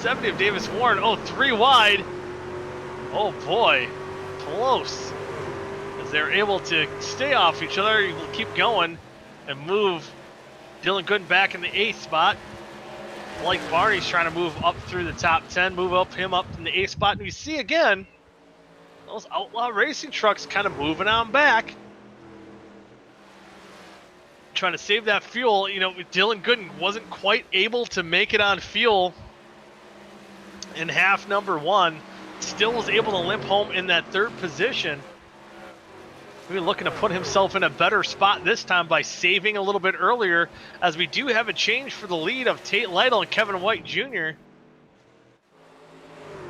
70 of Davis Warren. Oh, 3 wide. Oh boy, close. As they're able to stay off each other, you will keep going and move Dylan Gooden back in the 8th spot. Blake Barney's trying to move up through the top 10, move him up in the 8th spot. And we see again, those Outlaw Racing trucks kind of moving on back. Trying to save that fuel. You know, Dylan Gooden wasn't quite able to make it on fuel in half number one. Still was able to limp home in that 3rd position. Maybe looking to put himself in a better spot this time by saving a little bit earlier, as we do have a change for the lead of Tate Lytle and Kevin White Jr.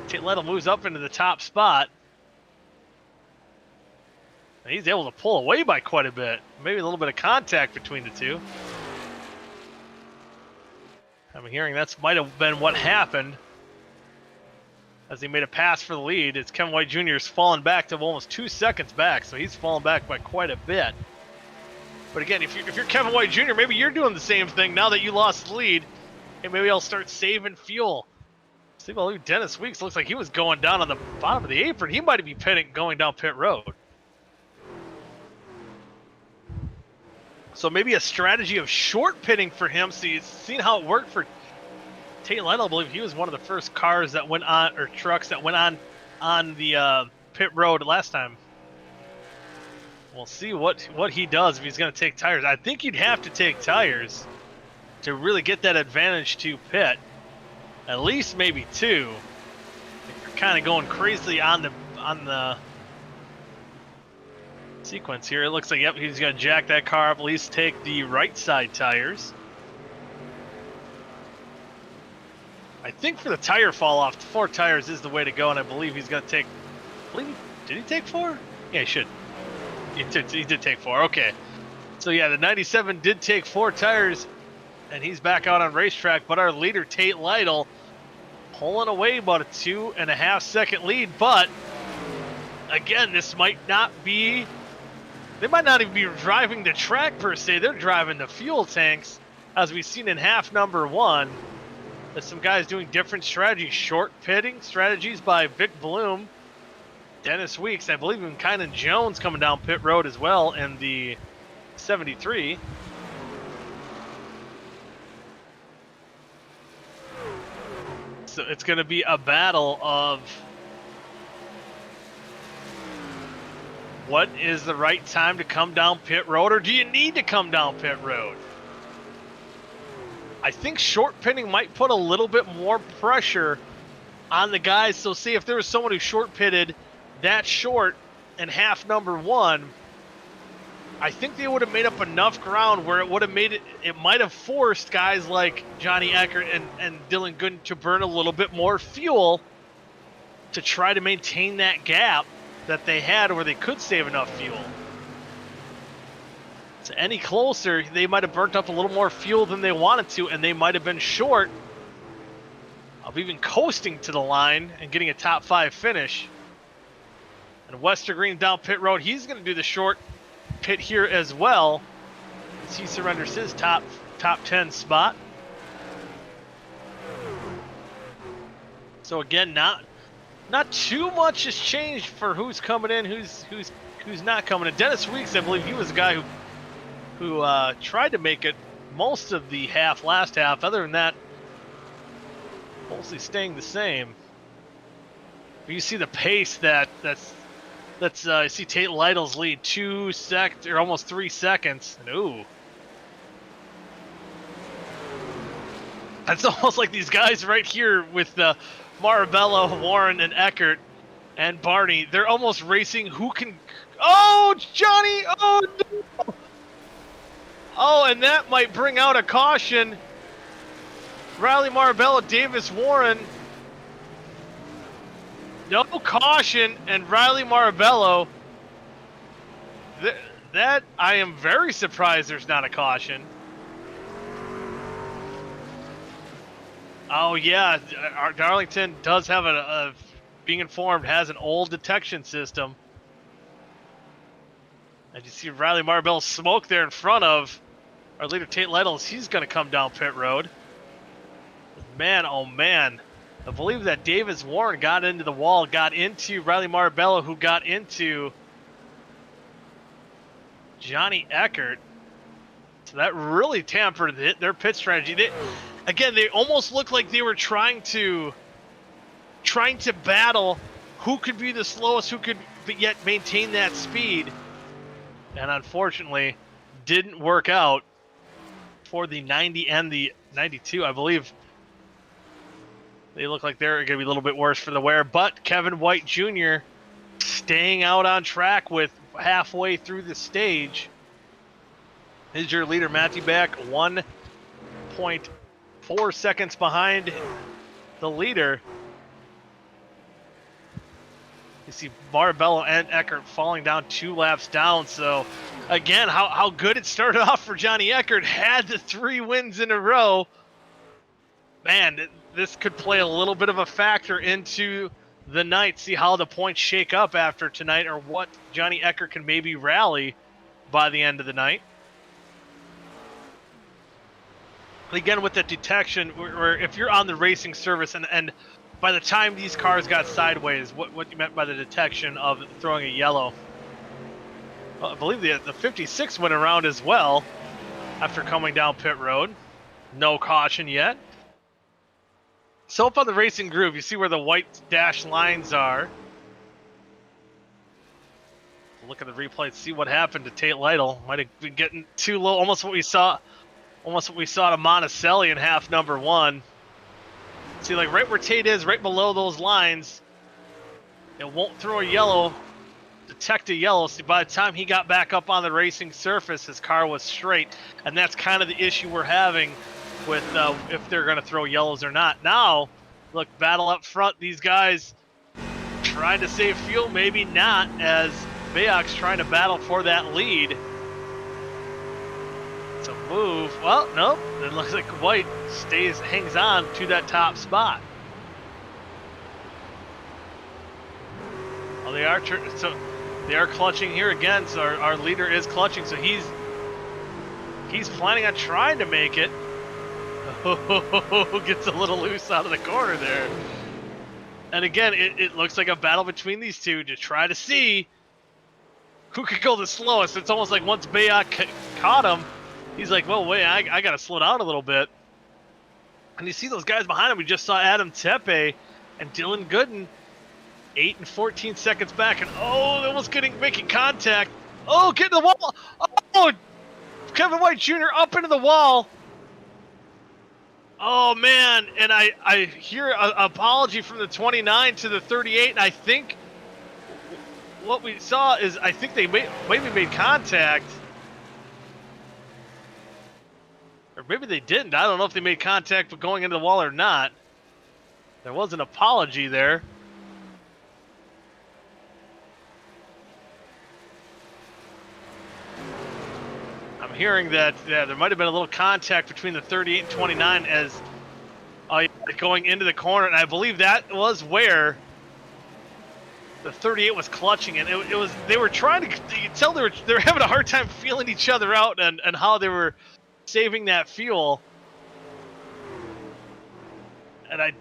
Tate Lytle moves up into the top spot. And he's able to pull away by quite a bit. Maybe a little bit of contact between the two. I'm hearing that might have been what happened as he made a pass for the lead. It's Kevin White Jr. is fallen back to almost 2 seconds back, so he's fallen back by quite a bit. But again, if you're Kevin White Jr., maybe you're doing the same thing now that you lost the lead, and maybe I'll start saving fuel. See, well, Dennis Weeks looks like he was going down on the bottom of the apron. He might be pitting, going down pit road. So maybe a strategy of short pitting for him. So you've seen how it worked for Tate Lytle. I believe he was one of the first cars that went on, or trucks that went on the pit road last time. We'll see what he does if he's going to take tires. I think you'd have to take tires to really get that advantage to pit. At least maybe 2. If you're kind of going crazily on the sequence here. It looks like, yep, he's going to jack that car up, at least take the right side tires. I think for the tire fall off, 4 tires is the way to go, and I believe he's going to take, did he take 4? Yeah, he should. He did take 4, okay. So yeah, the 97 did take 4 tires, and he's back out on racetrack, but our leader, Tate Lytle, pulling away about a 2.5 second lead, but again, this might not be, they might not even be driving the track per se, they're driving the fuel tanks, as we've seen in half number 1. There's some guys doing different strategies, short pitting strategies by Vic Bloom, Dennis Weeks, I believe even Kynan Jones coming down pit road as well in the 73. So it's going to be a battle of what is the right time to come down pit road, or do you need to come down pit road? I think short pitting might put a little bit more pressure on the guys. So see, if there was someone who short pitted that short in half number 1, I think they would have made up enough ground where it would have made it might have forced guys like Johnny Eckert and Dylan Gooden to burn a little bit more fuel to try to maintain that gap that they had where they could save enough fuel. So any closer, they might have burnt up a little more fuel than they wanted to, and they might have been short of even coasting to the line and getting a top 5 finish. And Westergreen down pit road. He's going to do the short pit here as well, as he surrenders his top 10 spot. So again, not too much has changed for who's coming in, who's not coming in. Dennis Weeks, I believe he was the guy who tried to make it most of the last half. Other than that, mostly staying the same. But you see the pace that's you see Tate Lytle's lead 2 seconds or almost 3 seconds. And ooh. It's almost like these guys right here with Marabello, Warren, and Eckert, and Barney. They're almost racing who can. Oh, Johnny! Oh, no! Oh, and that might bring out a caution. Riley Marabello, Davis Warren. No caution, and Riley Marabello. That I am very surprised there's not a caution. Oh yeah, our Darlington does have being informed, has an old detection system. And you see Riley Marabello smoke there in front of our leader Tate Lytle. He's going to come down pit road. Man, oh man. I believe that Davis Warren got into the wall, got into Riley Marabello, who got into Johnny Eckert. So that really tampered their pit strategy. They almost looked like they were trying to battle who could be the slowest, who could yet maintain that speed. And unfortunately, didn't work out for the 90 and the 92, I believe. They look like they're going to be a little bit worse for the wear, but Kevin White Jr. staying out on track with halfway through the stage. Is your leader, Matthew Back, 1.4 seconds behind the leader. You see Marabello and Eckert falling down 2 laps down. So, again, how good it started off for Johnny Eckert. Had the 3 wins in a row. Man, this could play a little bit of a factor into the night. See how the points shake up after tonight, or what Johnny Eckert can maybe rally by the end of the night. Again, with the detection, where if you're on the racing service and by the time these cars got sideways, what you meant by the detection of throwing a yellow. Well, I believe the 56 went around as well after coming down pit road. No caution yet. So up on the racing groove, you see where the white dash lines are. Look at the replay, see what happened to Tate Lytle. Might have been getting too low, almost what we saw to Monticelli in half number 1. See, like right where Tate is, right below those lines, it won't throw a yellow, detect a yellow. See, by the time he got back up on the racing surface, his car was straight, and that's kind of the issue we're having with if they're going to throw yellows or not. Now, look, battle up front. These guys trying to save fuel, maybe not, as Bayok's trying to battle for that lead. It's a move. Well, nope. It looks like White hangs on to that top spot. Well, they are clutching here again. So our leader is clutching. So he's planning on trying to make it. Gets a little loose out of the corner there. And again, it looks like a battle between these two to try to see who could go the slowest. It's almost like once Bayok caught him, he's like, well, wait, I got to slow down a little bit. And you see those guys behind him. We just saw Adam Tepe and Dylan Gooden 8 and 14 seconds back. And, oh, they're almost making contact. Oh, get in the wall. Oh, Kevin White Jr. up into the wall. Oh, man. And I hear an apology from the 29 to the 38. And I think what we saw is I think they maybe made contact. Or maybe they didn't. I don't know if they made contact but going into the wall or not. There was an apology there. I'm hearing that there might have been a little contact between the 38 and 29 as going into the corner, and I believe that was where the 38 was clutching, and it was they were trying to. You could tell they were having a hard time feeling each other out and how they were saving that fuel. And I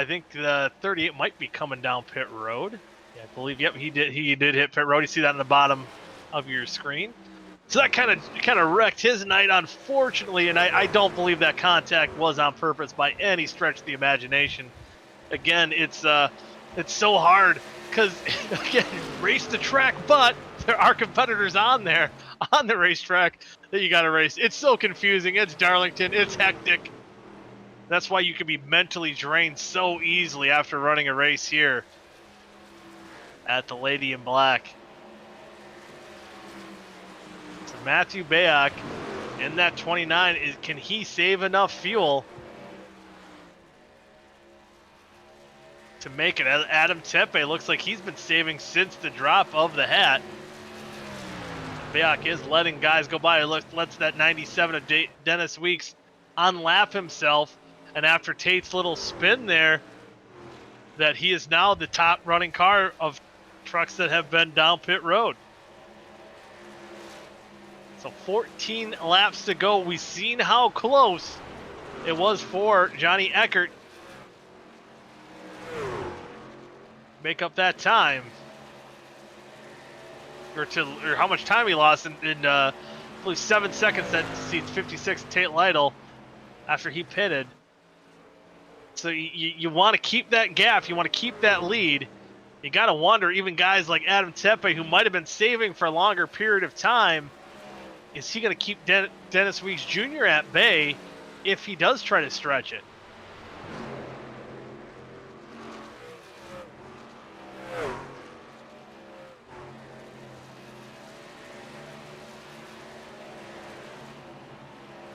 think the 38 might be coming down pit road. Yeah, I believe. Yep, he did hit pit road. You see that on the bottom of your screen. So that kind of wrecked his night, unfortunately, and I don't believe that contact was on purpose by any stretch of the imagination. Again, it's so hard because again, race the track, but there are competitors on the racetrack that you got to race. It's so confusing. It's Darlington. It's hectic. That's why you can be mentally drained so easily after running a race here at the Lady in Black. So Matthew Bayak in that 29, can he save enough fuel to make it? Adam Tepe looks like he's been saving since the drop of the hat. Bayak is letting guys go by. Lets that 97 of Dennis Weeks unlap himself. And after Tate's little spin there, that he is now the top running car of trucks that have been down pit road. So 14 laps to go. We've seen how close it was for Johnny Eckert. Make up that time. Or how much time he lost in I believe 7 seconds. That seats 56 Tate Lytle after he pitted. So you want to keep that gap. You want to keep that lead. You got to wonder, even guys like Adam Tepe, who might have been saving for a longer period of time, is he going to keep Dennis Weeks Jr. at bay if he does try to stretch it?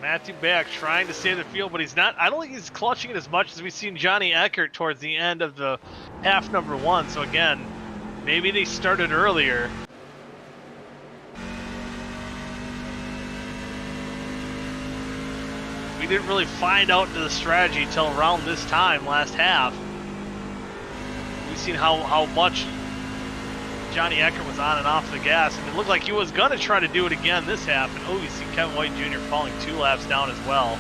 Matthew Back trying to save the field, but he's not. I don't think he's clutching it as much as we've seen Johnny Eckert towards the end of the half number one. So again, maybe they started earlier. We didn't really find out the strategy until around this time last half. We've seen how much Johnny Eckert was on and off the gas, and it looked like he was going to try to do it again this half. And oh, you see Kevin White Jr. falling 2 laps down as well.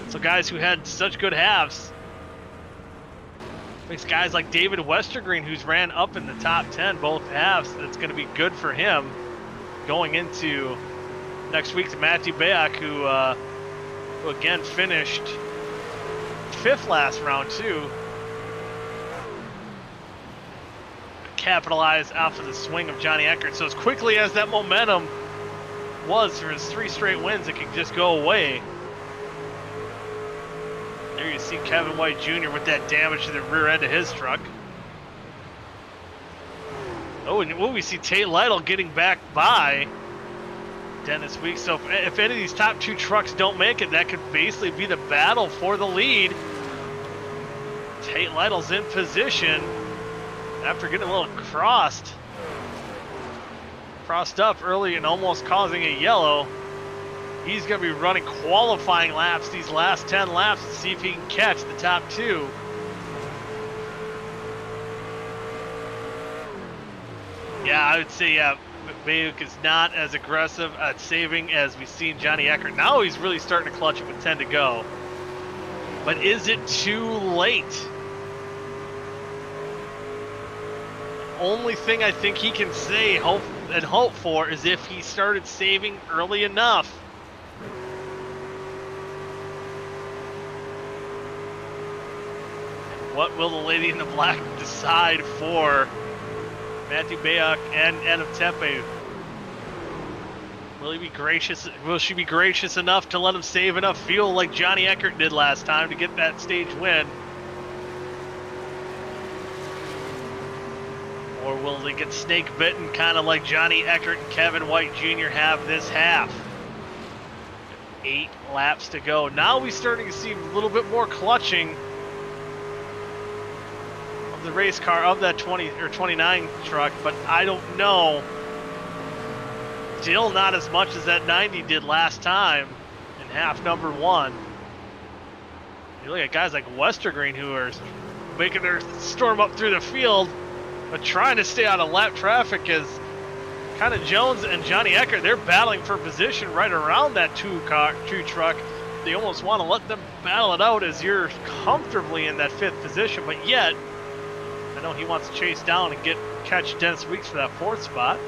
So guys who had such good halves, makes guys like David Westergreen, who's ran up in the top 10 both halves, that's going to be good for him going into next week. To Matthew Bayak, who again finished 5th last round too. Capitalize off of the swing of Johnny Eckert. So as quickly as that momentum was for his 3 straight wins, it could just go away. There you see Kevin White Jr. with that damage to the rear end of his truck. Oh, and we see Tate Lytle getting back by Dennis Weeks. So if any of these top 2 trucks don't make it, that could basically be the battle for the lead. Tate Lytle's in position after getting a little crossed up early and almost causing a yellow. He's going to be running qualifying laps these last 10 laps to see if he can catch the top 2. Yeah, I would say, yeah, Bayuk is not as aggressive at saving as we've seen Johnny Eckert. Now he's really starting to clutch it with 10 to go. But is it too late? Only thing I think he can say and hope for is if he started saving early enough. What will the Lady in the Black decide for Matthew Bayak and Adam Tepe? Will he be gracious? Will she be gracious enough to let him save enough fuel like Johnny Eckert did last time to get that stage win? Or will they get snake bitten, kind of like Johnny Eckert and Kevin White Jr. have this half? 8 laps to go. Now we're starting to see a little bit more clutching of the race car of that 20 or 29 truck, but I don't know. Still not as much as that 90 did last time in half number one. You look at guys like Westergreen who are making their storm up through the field, but trying to stay out of lap traffic as kind of Jones and Johnny Eckert, they're battling for position right around that two truck. They almost want to let them battle it out as you're comfortably in that 5th position, but yet, I know he wants to chase down and catch Dennis Weeks for that 4th spot.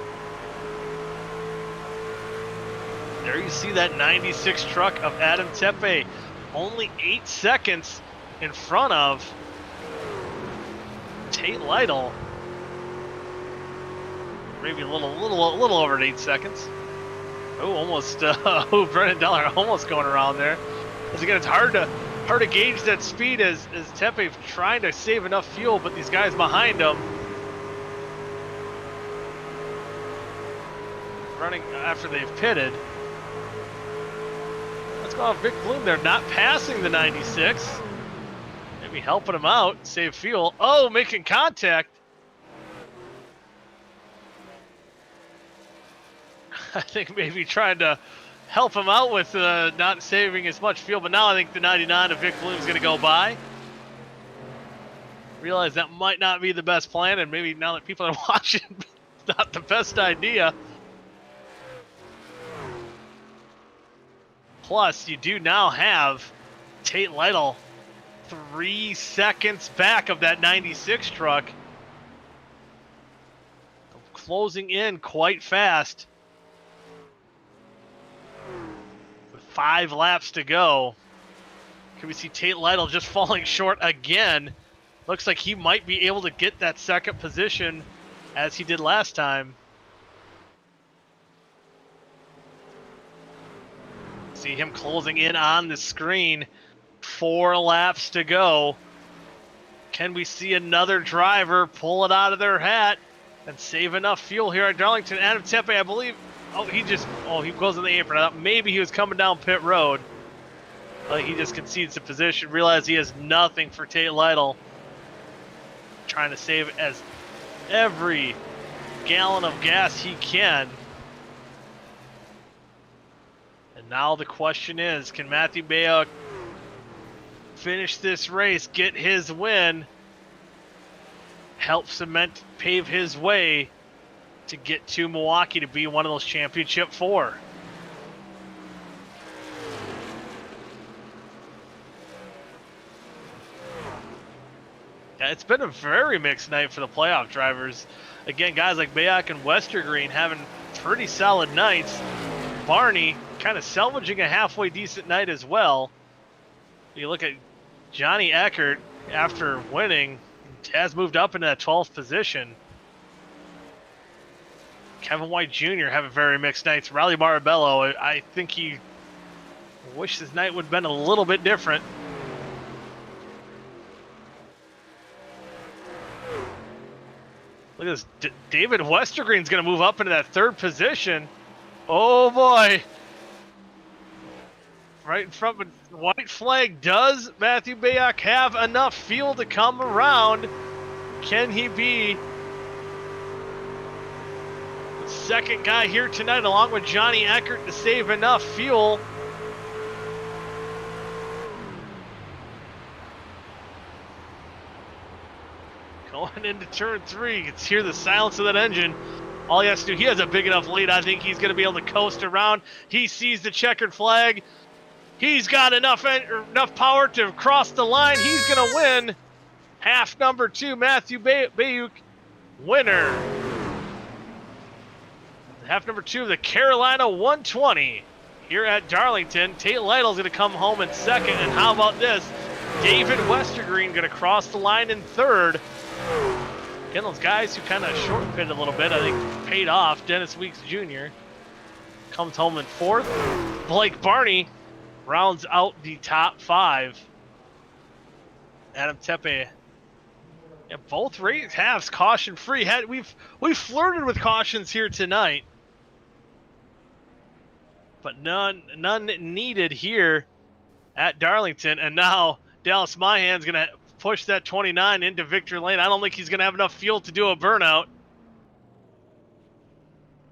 There you see that 96 truck of Adam Tepe, only 8 seconds in front of Tate Lytle. Maybe a little over 8 seconds. Oh, almost. Brennan Dollar almost going around there. Because again, it's hard to gauge that speed as Tepe trying to save enough fuel, but these guys behind him running after they've pitted. Let's go on Vic Bloom there, not passing the 96. Maybe helping him out, save fuel. Oh, making contact. I think maybe trying to help him out with not saving as much fuel, but now I think the 99 of Vic Bloom is going to go by. Realize that might not be the best plan, and maybe now that people are watching, it's not the best idea. Plus, you do now have Tate Lytle 3 seconds back of that 96 truck. Closing in quite fast. 5 laps to go. Can we see Tate Lytle just falling short again? Looks like he might be able to get that 2nd position as he did last time. See him closing in on the screen. 4 laps to go. Can we see another driver pull it out of their hat and save enough fuel here at Darlington? Adam Tepe, I believe. He goes in the apron. I thought maybe he was coming down pit road. He just concedes the position, realized he has nothing for Tate Lytle. Trying to save as every gallon of gas he can. And now the question is, can Matthew Bayok finish this race, get his win, help pave his way to get to Milwaukee to be one of those championship 4. Yeah, it's been a very mixed night for the playoff drivers. Again, guys like Bayok and Westergreen having pretty solid nights. Barney kind of salvaging a halfway decent night as well. You look at Johnny Eckert after winning, has moved up into that 12th position. Kevin White Jr. having very mixed nights. Riley Marabello, I think he wished his night would have been a little bit different. Look at this. David Westergreen's going to move up into that 3rd position. Oh, boy. Right in front of the white flag. Does Matthew Bayok have enough fuel to come around? Can he be 2nd guy here tonight, along with Johnny Eckert, to save enough fuel? Going into turn 3, you can hear the silence of that engine. All he has to do, he has a big enough lead. I think he's going to be able to coast around. He sees the checkered flag. He's got enough power to cross the line. He's going to win. Half number 2, Matthew Bayuk, winner. Half number 2 of the Carolina 120 here at Darlington. Tate Lytle's going to come home in 2nd. And how about this? David Westergreen going to cross the line in 3rd. Again, those guys who kind of short pitted a little bit, I think paid off. Dennis Weeks Jr. comes home in 4th. Blake Barney rounds out the top 5. Adam Tepe. Yeah, both race halves caution free. We've flirted with cautions here tonight, but none needed here at Darlington. And now Dallas Mahan's gonna push that 29 into victory lane. I don't think he's gonna have enough fuel to do a burnout.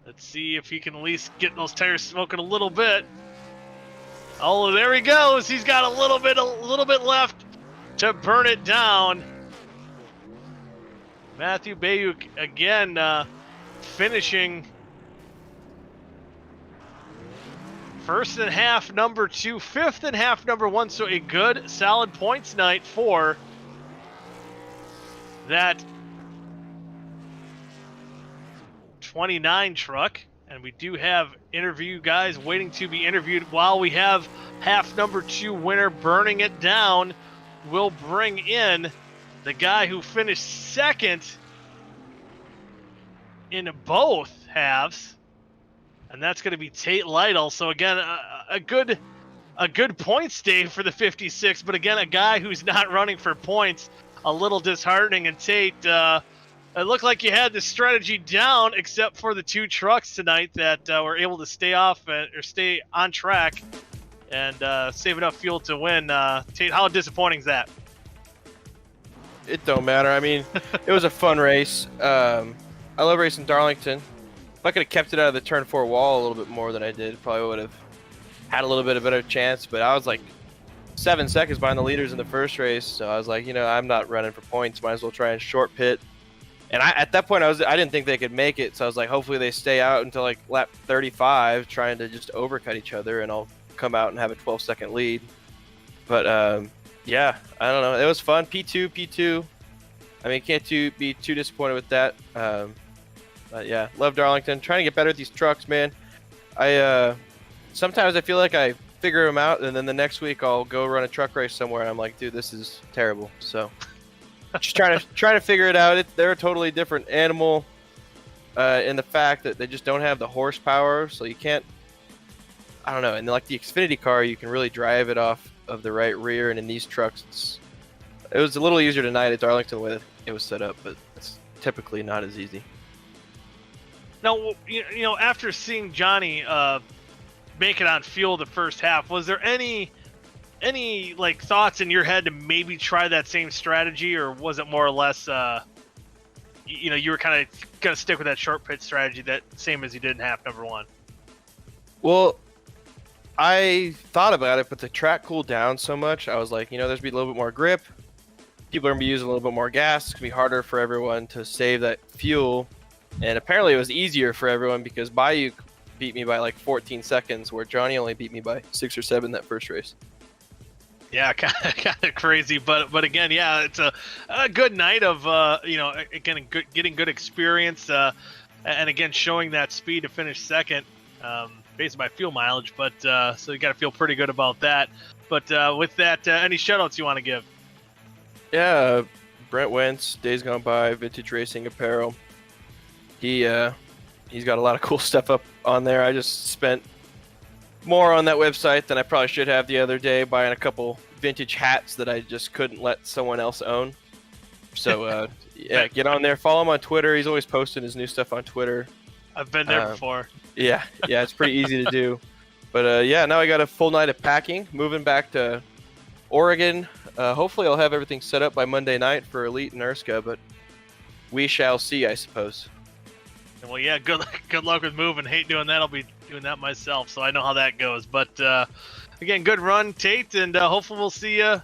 Let's see if he can at least get those tires smoking a little bit. Oh, there he goes. He's got a little bit left to burn it down. Matthew Bayuk again finishing first in half number 2, fifth in half number 1. So a good, solid points night for that 29 truck. And we do have interview guys waiting to be interviewed while we have half number 2 winner burning it down. We'll bring in the guy who finished second in both halves, and that's going to be Tate Lytle. So again, a good points day for the 56, but again, a guy who's not running for points, a little disheartening. And Tate, it looked like you had the strategy down, except for the 2 trucks tonight that were able to stay on track and save enough fuel to win. Tate, how disappointing is that? It don't matter. I mean, it was a fun race. I love racing Darlington. If I could have kept it out of the turn 4 wall a little bit more than I did, probably would have had a little bit of a better chance. But I was like 7 seconds behind the leaders in the first race, so I was like, I'm not running for points. Might as well try and short pit. And at that point, I didn't think they could make it, so I was like, hopefully they stay out until like lap 35, trying to just overcut each other, and I'll come out and have a 12-second lead. But yeah, I don't know. It was fun. P2. I mean, can't be too disappointed with that. But yeah, love Darlington. Trying to get better at these trucks, man. Sometimes I feel like I figure them out, and then the next week I'll go run a truck race somewhere, and I'm like, dude, this is terrible. So just trying to figure it out. They're a totally different animal in the fact that they just don't have the horsepower, so you can't. I don't know. And like the Xfinity car, you can really drive it off of the right rear, and in these trucks, it was a little easier tonight at Darlington with it was set up, but it's typically not as easy. Now, after seeing Johnny make it on fuel the first half, was there any like thoughts in your head to maybe try that same strategy, or was it more or less, you were kind of gonna stick with that short pit strategy, that same as you did in half number 1? Well, I thought about it, but the track cooled down so much. I was like, there's gonna be a little bit more grip. People are gonna be using a little bit more gas. It's gonna be harder for everyone to save that fuel. And apparently it was easier for everyone because Bayuk beat me by like 14 seconds, where Johnny only beat me by 6 or 7 that first race. Yeah, kind of crazy, but again, yeah, it's a good night of again getting good experience, and again showing that speed to finish second, based on my fuel mileage. But so you got to feel pretty good about that. But with that, any shoutouts you want to give? Yeah, Brent Wentz, Days Gone By, Vintage Racing Apparel. He's got a lot of cool stuff up on there. I just spent more on that website than I probably should have the other day, buying a couple vintage hats that I just couldn't let someone else own. So yeah, get on there. Follow him on Twitter. He's always posting his new stuff on Twitter. I've been there before. Yeah, it's pretty easy to do. But yeah, now I got a full night of packing, moving back to Oregon. Hopefully I'll have everything set up by Monday night for Elite and USCA, but we shall see, I suppose. Well, yeah, good luck with moving. Hate doing that. I'll be doing that myself, so I know how that goes. But again, good run, Tate, and hopefully we'll see you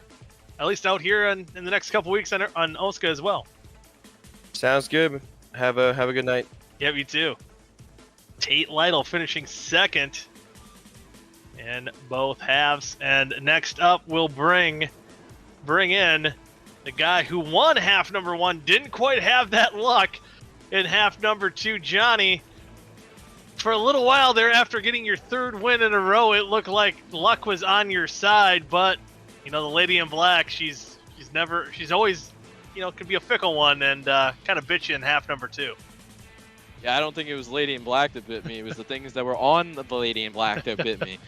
at least out here in the next couple weeks on OSCA as well. Sounds good. Have a good night. Yep, you too. Tate Lytle finishing second in both halves, and next up we'll bring in the guy who won half number 1, didn't quite have that luck in half number 2, Johnny. For a little while there, after getting your 3rd win in a row, it looked like luck was on your side, but the lady in black, she's always can be a fickle one, and kind of bit you in half number 2. Yeah, I don't think it was Lady in Black that bit me. It was the things that were on the Lady in Black that bit me.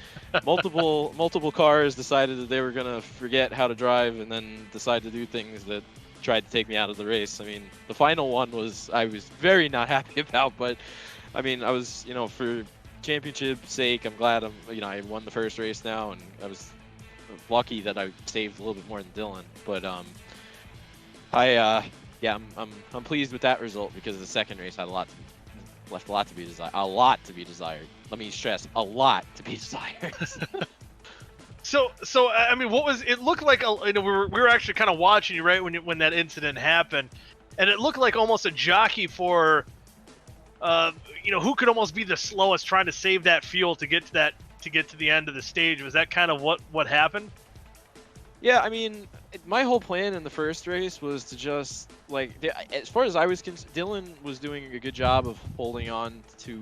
Multiple cars decided that they were gonna forget how to drive and then decide to do things that tried to take me out of the race. I mean, the final one I was very not happy about, but I mean, I was, for championship's sake, I'm glad I won the first race now, and I was lucky that I saved a little bit more than Dylan. But I'm pleased with that result because the second race had left a lot to be desired. A lot to be desired. Let me stress, a lot to be desired. So I mean, what was it? Looked like we were actually kind of watching you right when that incident happened. and it looked like almost a jockey for, who could almost be the slowest, trying to save that fuel to get to the end of the stage. Was that kind of what happened? Yeah, I mean, my whole plan in the first race was to just, like, as far as I was concerned, Dylan was doing a good job of holding on to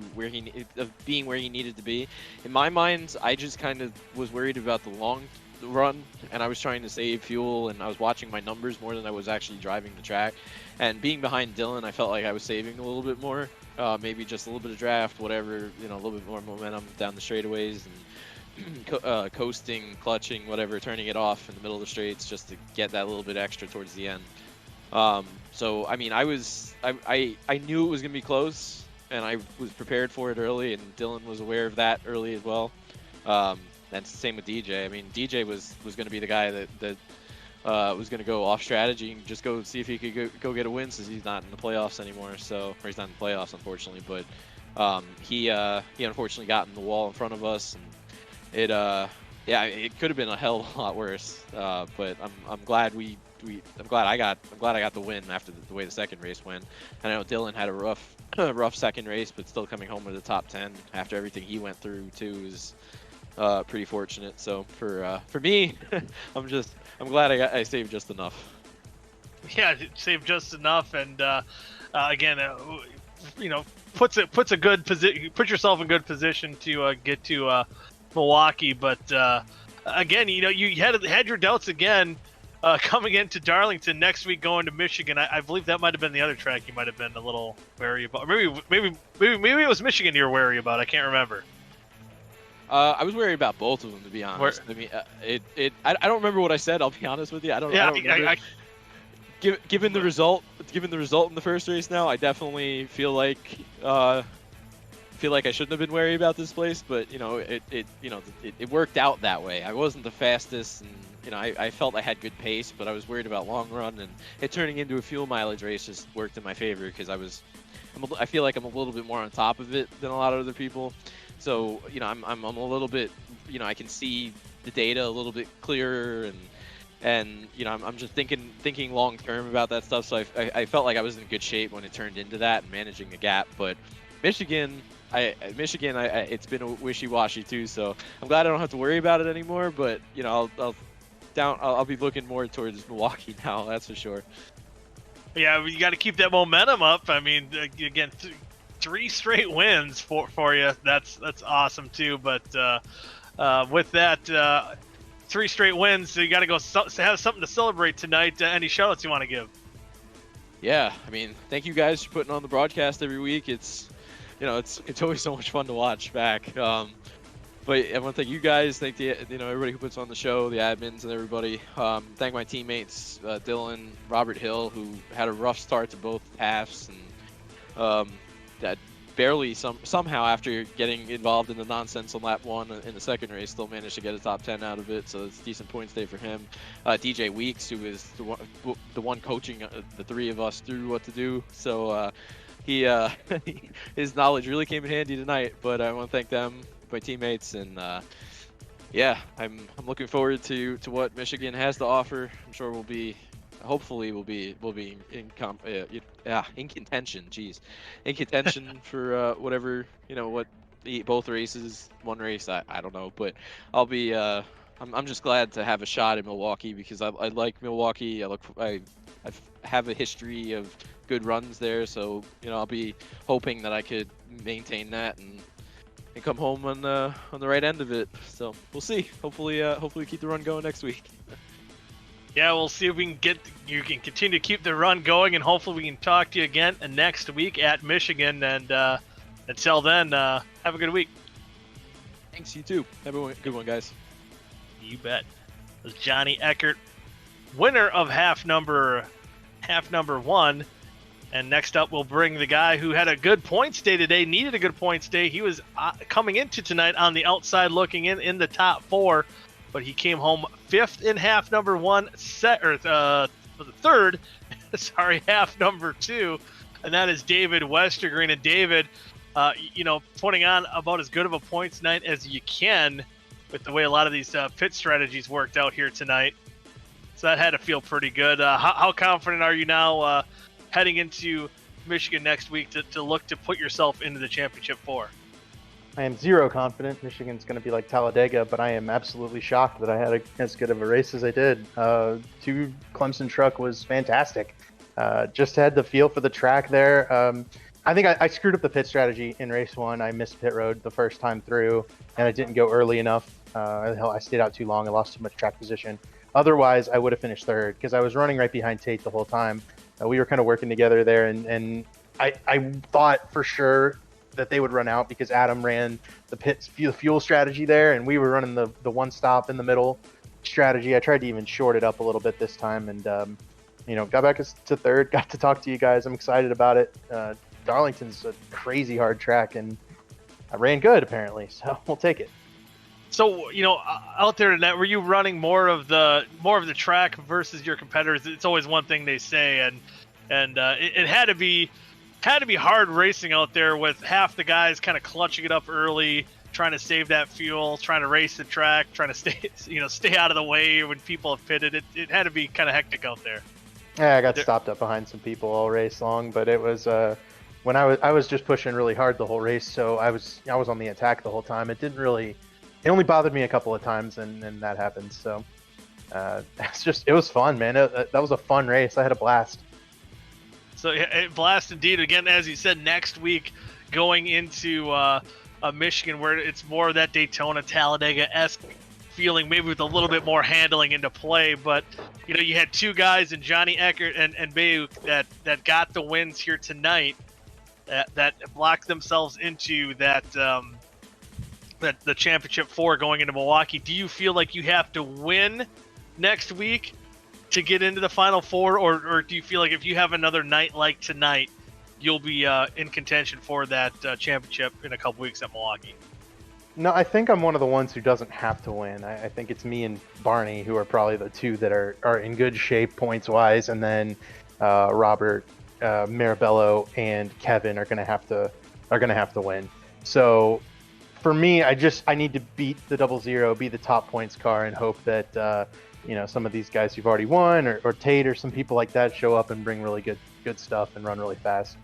being where he needed to be. In my mind, I just kind of was worried about the long run, and I was trying to save fuel, and I was watching my numbers more than I was actually driving the track. And being behind Dylan, I felt like I was saving a little bit more, maybe just a little bit of draft, whatever, a little bit more momentum down the straightaways, and coasting, clutching, whatever, turning it off in the middle of the straights just to get that little bit extra towards the end. So I mean, I knew it was gonna be close, and I was prepared for it early, and Dylan was aware of that early as well. And same with DJ. I mean, DJ was gonna be the guy that was gonna go off strategy and just go see if he could go get a win, since he's not in the playoffs anymore. So, or he's not in the playoffs, unfortunately. But he unfortunately got in the wall in front of us, and it could have been a hell of a lot worse. But I'm glad I'm glad I got the win after the way the second race went. I know Dylan had a rough second race, but still coming home with the top 10 after everything he went through too is pretty fortunate. So for me, I'm glad I saved just enough. Yeah, saved just enough, and again, puts yourself in good position to get to Milwaukee. But again, you had your doubts again coming into Darlington next week, going to Michigan. I believe that might have been the other track you might have been a little wary about. Maybe it was Michigan you were wary about. I can't remember. I was worried about both of them, to be honest. I mean, I don't remember what I said. I'll be honest with you. I don't remember. Given the result in the first race, now I definitely feel like I shouldn't have been wary about this place. But it worked out that way. I wasn't the fastest, and I felt I had good pace, but I was worried about long run, and it turning into a fuel mileage race just worked in my favor, because I feel like I'm a little bit more on top of it than a lot of other people. So I'm a little bit, I can see the data a little bit clearer, and I'm just thinking long term about that stuff. So I felt like I was in good shape when it turned into that and managing the gap. But Michigan, it's been a wishy-washy too. So I'm glad I don't have to worry about it anymore. But I'll be looking more towards Milwaukee now. That's for sure. Yeah, you got to keep that momentum up. I mean, again, 3 straight wins for you. That's awesome too. But with that, 3 straight wins, so you got to go have something to celebrate tonight. Any shout-outs you want to give? Yeah, I mean, thank you guys for putting on the broadcast every week. It's always so much fun to watch back. But I want to thank you guys, thank everybody who puts on the show, the admins and everybody. Thank my teammates, Dylan, Robert Hill, who had a rough start to both halves, and that barely somehow, after getting involved in the nonsense on lap 1 in the second race, still managed to get a top 10 out of it. So it's a decent points day for him. DJ Weeks, who is the one coaching the 3 of us through what to do. So he his knowledge really came in handy tonight. But I want to thank them, my teammates, and yeah, I'm looking forward to what Michigan has to offer. I'm sure hopefully we'll be in contention. In contention for whatever, both races, one race. I don't know, but I'll be. I'm just glad to have a shot in Milwaukee, because I like Milwaukee. I have a history of good runs there, so I'll be hoping that I could maintain that and come home on the right end of it. So we'll see. Hopefully keep the run going next week. Yeah, we'll see if you can continue to keep the run going, and hopefully we can talk to you again next week at Michigan. And until then, have a good week. Thanks, you too. Have a good one, guys. You bet. It was Johnny Eckert, winner of half number 1. And next up, we'll bring the guy who had a good points day today, needed a good points day. He was coming into tonight on the outside looking in the top 4. But he came home 5th in half number 1, for the 3rd, half number 2, and that is David Westergreen. And David, putting on about as good of a points night as you can with the way a lot of these pit strategies worked out here tonight. So that had to feel pretty good. How confident are you now heading into Michigan next week to look to put yourself into the championship 4? I am zero confident Michigan's going to be like Talladega, but I am absolutely shocked that I had as good of a race as I did. 2 Clemson truck was fantastic. Just had the feel for the track there. I think I screwed up the pit strategy in race 1. I missed pit road the first time through, and I didn't go early enough. I stayed out too long. I lost too much track position. Otherwise, I would have finished 3rd because I was running right behind Tate the whole time. We were kind of working together there, and I thought for sure that they would run out because Adam ran the fuel strategy there, and we were running the one stop in the middle strategy. I tried to even short it up a little bit this time, and got back to 3rd. Got to talk to you guys. I'm excited about it. Darlington's a crazy hard track, and I ran good apparently, so we'll take it. So out there tonight, were you running more of the track versus your competitors? It's always one thing they say, and it had to be hard racing out there with half the guys kind of clutching it up early, trying to save that fuel, trying to race the track, trying to stay out of the way when people have pitted. It had to be kind of hectic out there. Yeah, I got stopped up behind some people all race long, but it was when I was just pushing really hard the whole race, so I was on the attack the whole time. It only bothered me a couple of times, and that happened. So it was fun, man. That was a fun race. I had a blast. So blast indeed. Again, as you said, next week going into Michigan, where it's more of that Daytona Talladega-esque feeling, maybe with a little bit more handling into play. But you had 2 guys in Johnny Eckert and Bayuk that got the wins here tonight, that blocked themselves into that the championship 4 going into Milwaukee. Do you feel like you have to win next week to get into the Final 4, or do you feel like if you have another night like tonight, you'll be in contention for that championship in a couple weeks at Milwaukee? No, I think I'm one of the ones who doesn't have to win. I think it's me and Barney who are probably the 2 that are in good shape points-wise, and then Robert, Marabello, and Kevin are gonna have to win. So for me, I need to beat the 00, be the top points car, and hope that some of these guys who've already won, or Tate, or some people like that show up and bring really good stuff and run really fast.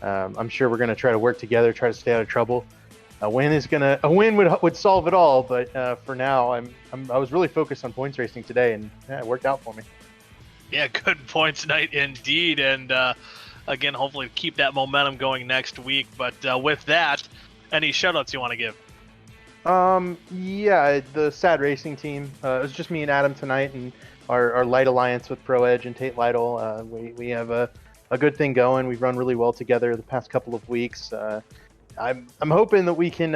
I'm sure we're gonna try to work together, try to stay out of trouble. A win would solve it all, but for now, I was really focused on points racing today, and it worked out for me. Yeah, good points night indeed, and again, hopefully keep that momentum going next week. But with that, any shoutouts you want to give? Yeah, the Sad Racing team. It was just me and Adam tonight, and our light alliance with Pro Edge and Tate Lytle. We have a good thing going. We've run really well together the past couple of weeks. I'm hoping that we can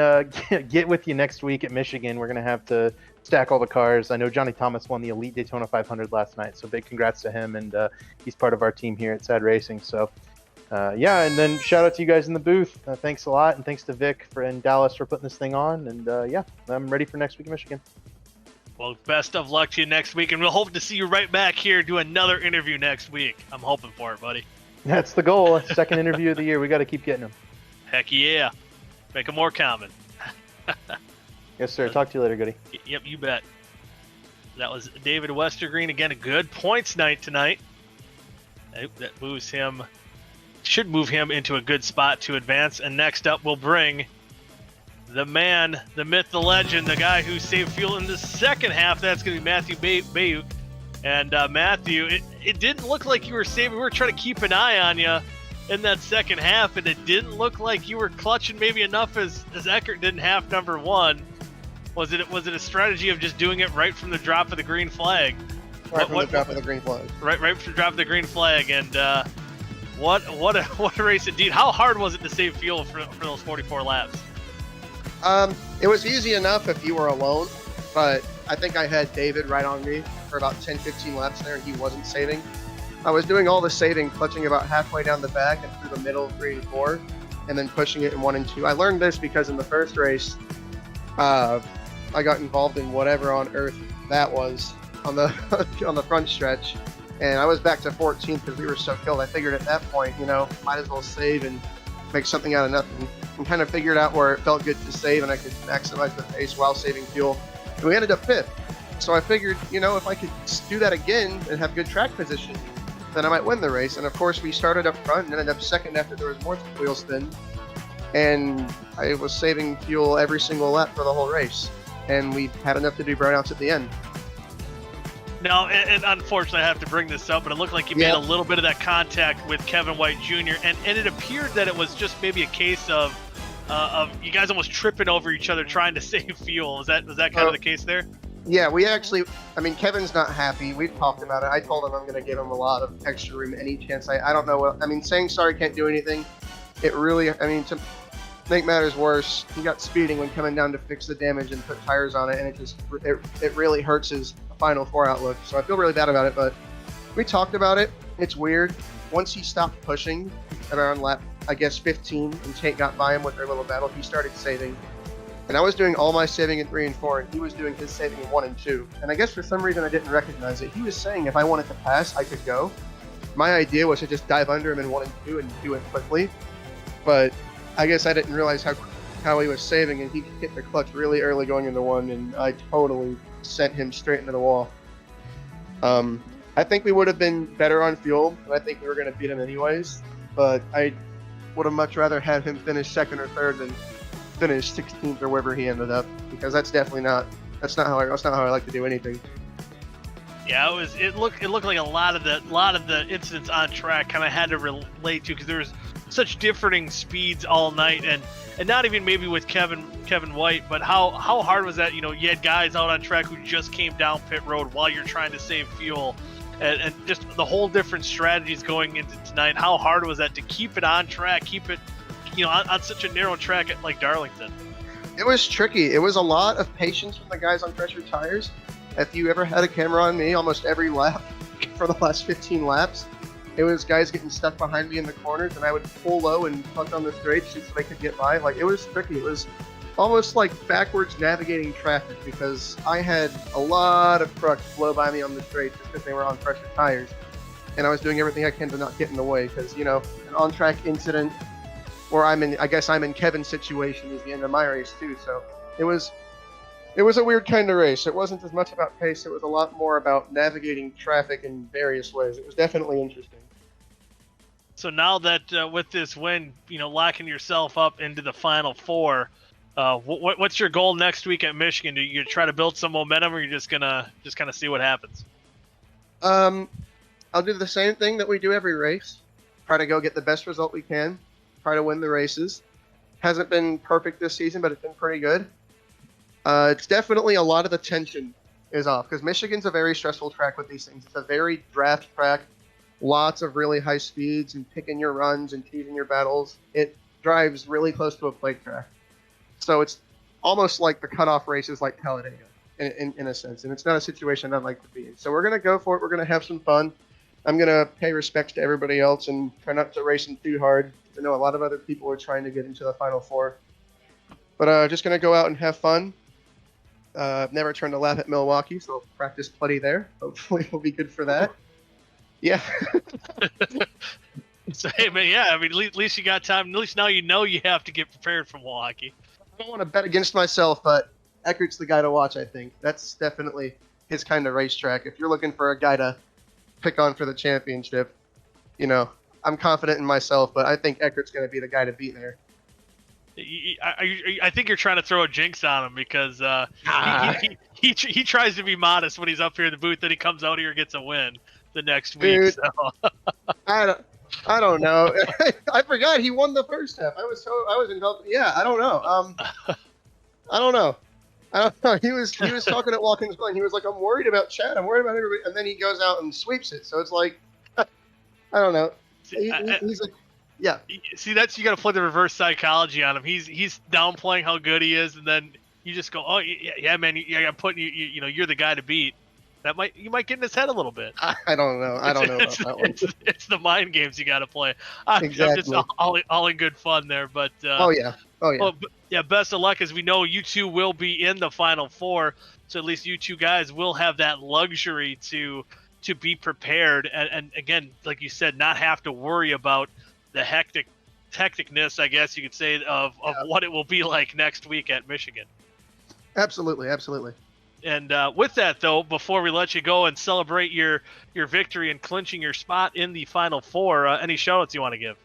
get with you next week at Michigan. We're gonna have to stack all the cars. I know Johnny Thomas won the Elite Daytona 500 last night, so big congrats to him, and he's part of our team here at Sad Racing. So yeah, and then shout out to you guys in the booth. Thanks a lot, and thanks to Vic and Dallas for putting this thing on. And yeah, I'm ready for next week in Michigan. Well, best of luck to you next week, and we'll hope to see you right back here do another interview next week. I'm hoping for it, buddy. That's the goal. Second interview of the year. We got to keep getting them. Heck yeah. Make them more common. Yes, sir. Talk to you later, Goody. Yep, you bet. That was David Westergreen. Again, a good points night tonight. That should move him into a good spot to advance. And next up, we'll bring the man, the myth, the legend, the guy who saved fuel in the second half. That's going to be Matthew Bayuk. And Matthew, it didn't look like you were saving. We were trying to keep an eye on you in that second half, and it didn't look like you were clutching maybe enough as Eckert did in half number 1. Was it a strategy of just doing it right from the drop of the green flag? Right from the drop of the green flag. Right from the drop of the green flag, and what a race indeed. How hard was it to save fuel for those 44 laps? It was easy enough if you were alone, but I think I had David right on me for about 10-15 laps there, and he wasn't saving. I was doing all the saving, clutching about halfway down the back and through the middle of 3 and 4, and then pushing it in 1 and 2. I learned this because in the first race, I got involved in whatever on earth that was on the on the front stretch, and I was back to 14th because we were so killed. I figured at that point, might as well save and make something out of nothing, and kind of figured out where it felt good to save and I could maximize the pace while saving fuel. And we ended up 5th. So I figured, if I could do that again and have good track position, then I might win the race. And of course, we started up front and ended up second after there was more wheel spin. And I was saving fuel every single lap for the whole race. And we had enough to do burnouts at the end. Now, and unfortunately, I have to bring this up, but it looked like you made a little bit of that contact with Kevin White Jr., and it appeared that it was just maybe a case of you guys almost tripping over each other trying to save fuel. Was that kind of the case there? Yeah, we actually, I mean, Kevin's not happy. We've talked about it. I told him I'm going to give him a lot of extra room any chance. I don't know what, I mean, saying sorry can't do anything. It really, I mean, to make matters worse, he got speeding when coming down to fix the damage and put tires on it, and it really hurts his Final Four outlook. So I feel really bad about it, but we talked about it. It's weird. Once he stopped pushing around lap, I guess, 15, and Tate got by him with their little battle, he started saving. And I was doing all my saving in 3 and 4, and he was doing his saving in 1 and 2. And I guess for some reason I didn't recognize it. He was saying if I wanted to pass, I could go. My idea was to just dive under him in 1 and 2 and do it quickly. But I guess I didn't realize how he was saving, and he hit the clutch really early going into 1, and I totally sent him straight into the wall. I think we would have been better on fuel, and I think we were going to beat him anyways. But I would have much rather had him finish second or third than finish 16th or wherever he ended up, because that's definitely not how I like to do anything. Yeah, it looked like a lot of the incidents on track kind of had to relate to, because there was such differing speeds all night, and not even maybe with Kevin White, but how hard was that? You know, you had guys out on track who just came down pit road while you're trying to save fuel, and just the whole different strategies going into tonight. How hard was that to keep it on track, keep it, you know, on such a narrow track like Darlington? It was tricky. It was a lot of patience from the guys on pressure tires. If you ever had a camera on me, almost every lap for the last 15 laps, it was guys getting stuck behind me in the corners, and I would pull low and punt on the straights just so they could get by. Like, it was tricky. It was almost like backwards navigating traffic, because I had a lot of trucks blow by me on the straights just because they were on pressure tires, and I was doing everything I can to not get in the way, because, you know, an on-track incident, or I'm in Kevin's situation, is the end of my race too. So it was a weird kind of race. It wasn't as much about pace. It was a lot more about navigating traffic in various ways. It was definitely interesting. So now that with this win, you know, locking yourself up into the Final Four, what's your goal next week at Michigan? Do you try to build some momentum, or you're just kind of see what happens? I'll do the same thing that we do every race. Try to go get the best result we can. Try to win the races. Hasn't been perfect this season, but it's been pretty good. It's definitely a lot of the tension is off, because Michigan's a very stressful track with these things. It's a very draft track, lots of really high speeds and picking your runs and teasing your battles. It drives really close to a plate track. So it's almost like the cutoff races like Talladega in a sense, and it's not a situation I'd like to be in. So we're going to go for it. We're going to have some fun. I'm going to pay respects to everybody else and try not to race them too hard. I know a lot of other people are trying to get into the Final Four. But just going to go out and have fun. I've never turned a lap at Milwaukee, so I'll practice plenty there. Hopefully we'll be good for that. Yeah. So, hey, man, yeah, I mean, at least you got time. At least now you know you have to get prepared for Milwaukee. I don't want to bet against myself, but Eckert's the guy to watch, I think. That's definitely his kind of racetrack. If you're looking for a guy to pick on for the championship, you know, I'm confident in myself, but I think Eckert's going to be the guy to beat there. I think you're trying to throw a jinx on him, because he tries to be modest when he's up here in the booth, then he comes out here and gets a win the next week. Dude, so. I don't know. I forgot he won the first half. I was involved. Yeah, I don't know. I don't know. He was talking at Watkins Glen. He was like, I'm worried about Chad. I'm worried about everybody. And then he goes out and sweeps it. So it's like, I don't know. He's like, yeah. See, you got to play the reverse psychology on him. He's downplaying how good he is, and then you just go, oh yeah, man, I'm putting you know, you're the guy to beat. You might get in his head a little bit. I don't know. I don't know about that one. It's the mind games you got to play. Exactly. I'm just all in good fun there, but oh yeah. Well, yeah. Best of luck, as we know you two will be in the Final Four, so at least you two guys will have that luxury to be prepared, and again, like you said, not have to worry about the hecticness, I guess you could say, of what it will be like next week at Michigan. Absolutely. And with that, though, before we let you go and celebrate your victory and clinching your spot in the Final Four, any shout-outs you want to give?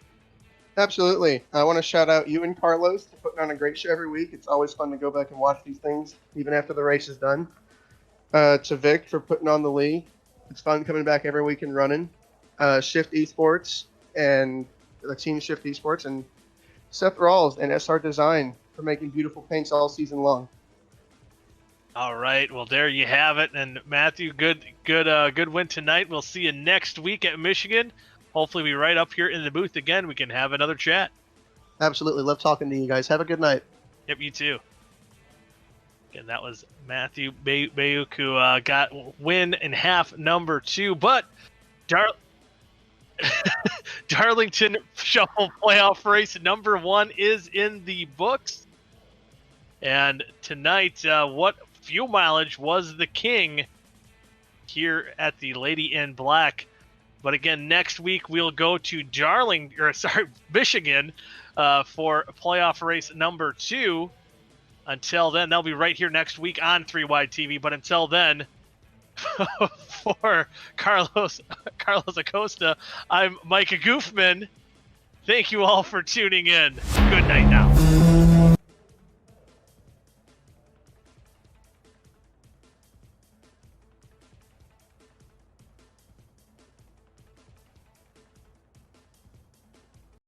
Absolutely. I want to shout out you and Carlos for putting on a great show every week. It's always fun to go back and watch these things, even after the race is done. To Vic for putting on the league. It's fun coming back every week and running. Shift Esports and the team Shift Esports, and Seth Rawls and SR Design for making beautiful paints all season long. All right, well, there you have it. And Matthew, good win tonight. We'll see you next week at Michigan. Hopefully, we right up here in the booth again. We can have another chat. Absolutely, love talking to you guys. Have a good night. Yep, you too. Again, that was Matthew Bayuk, who got win in half number 2. But Darlington Shuffle Playoff Race number 1 is in the books. And tonight, what fuel mileage was the king here at the Lady in Black? But again, next week we'll go to Michigan for playoff race number 2. Until then, they'll be right here next week on 3 Wide TV. But until then, for Carlos Acosta, I'm Micah Goofman. Thank you all for tuning in. Good night now.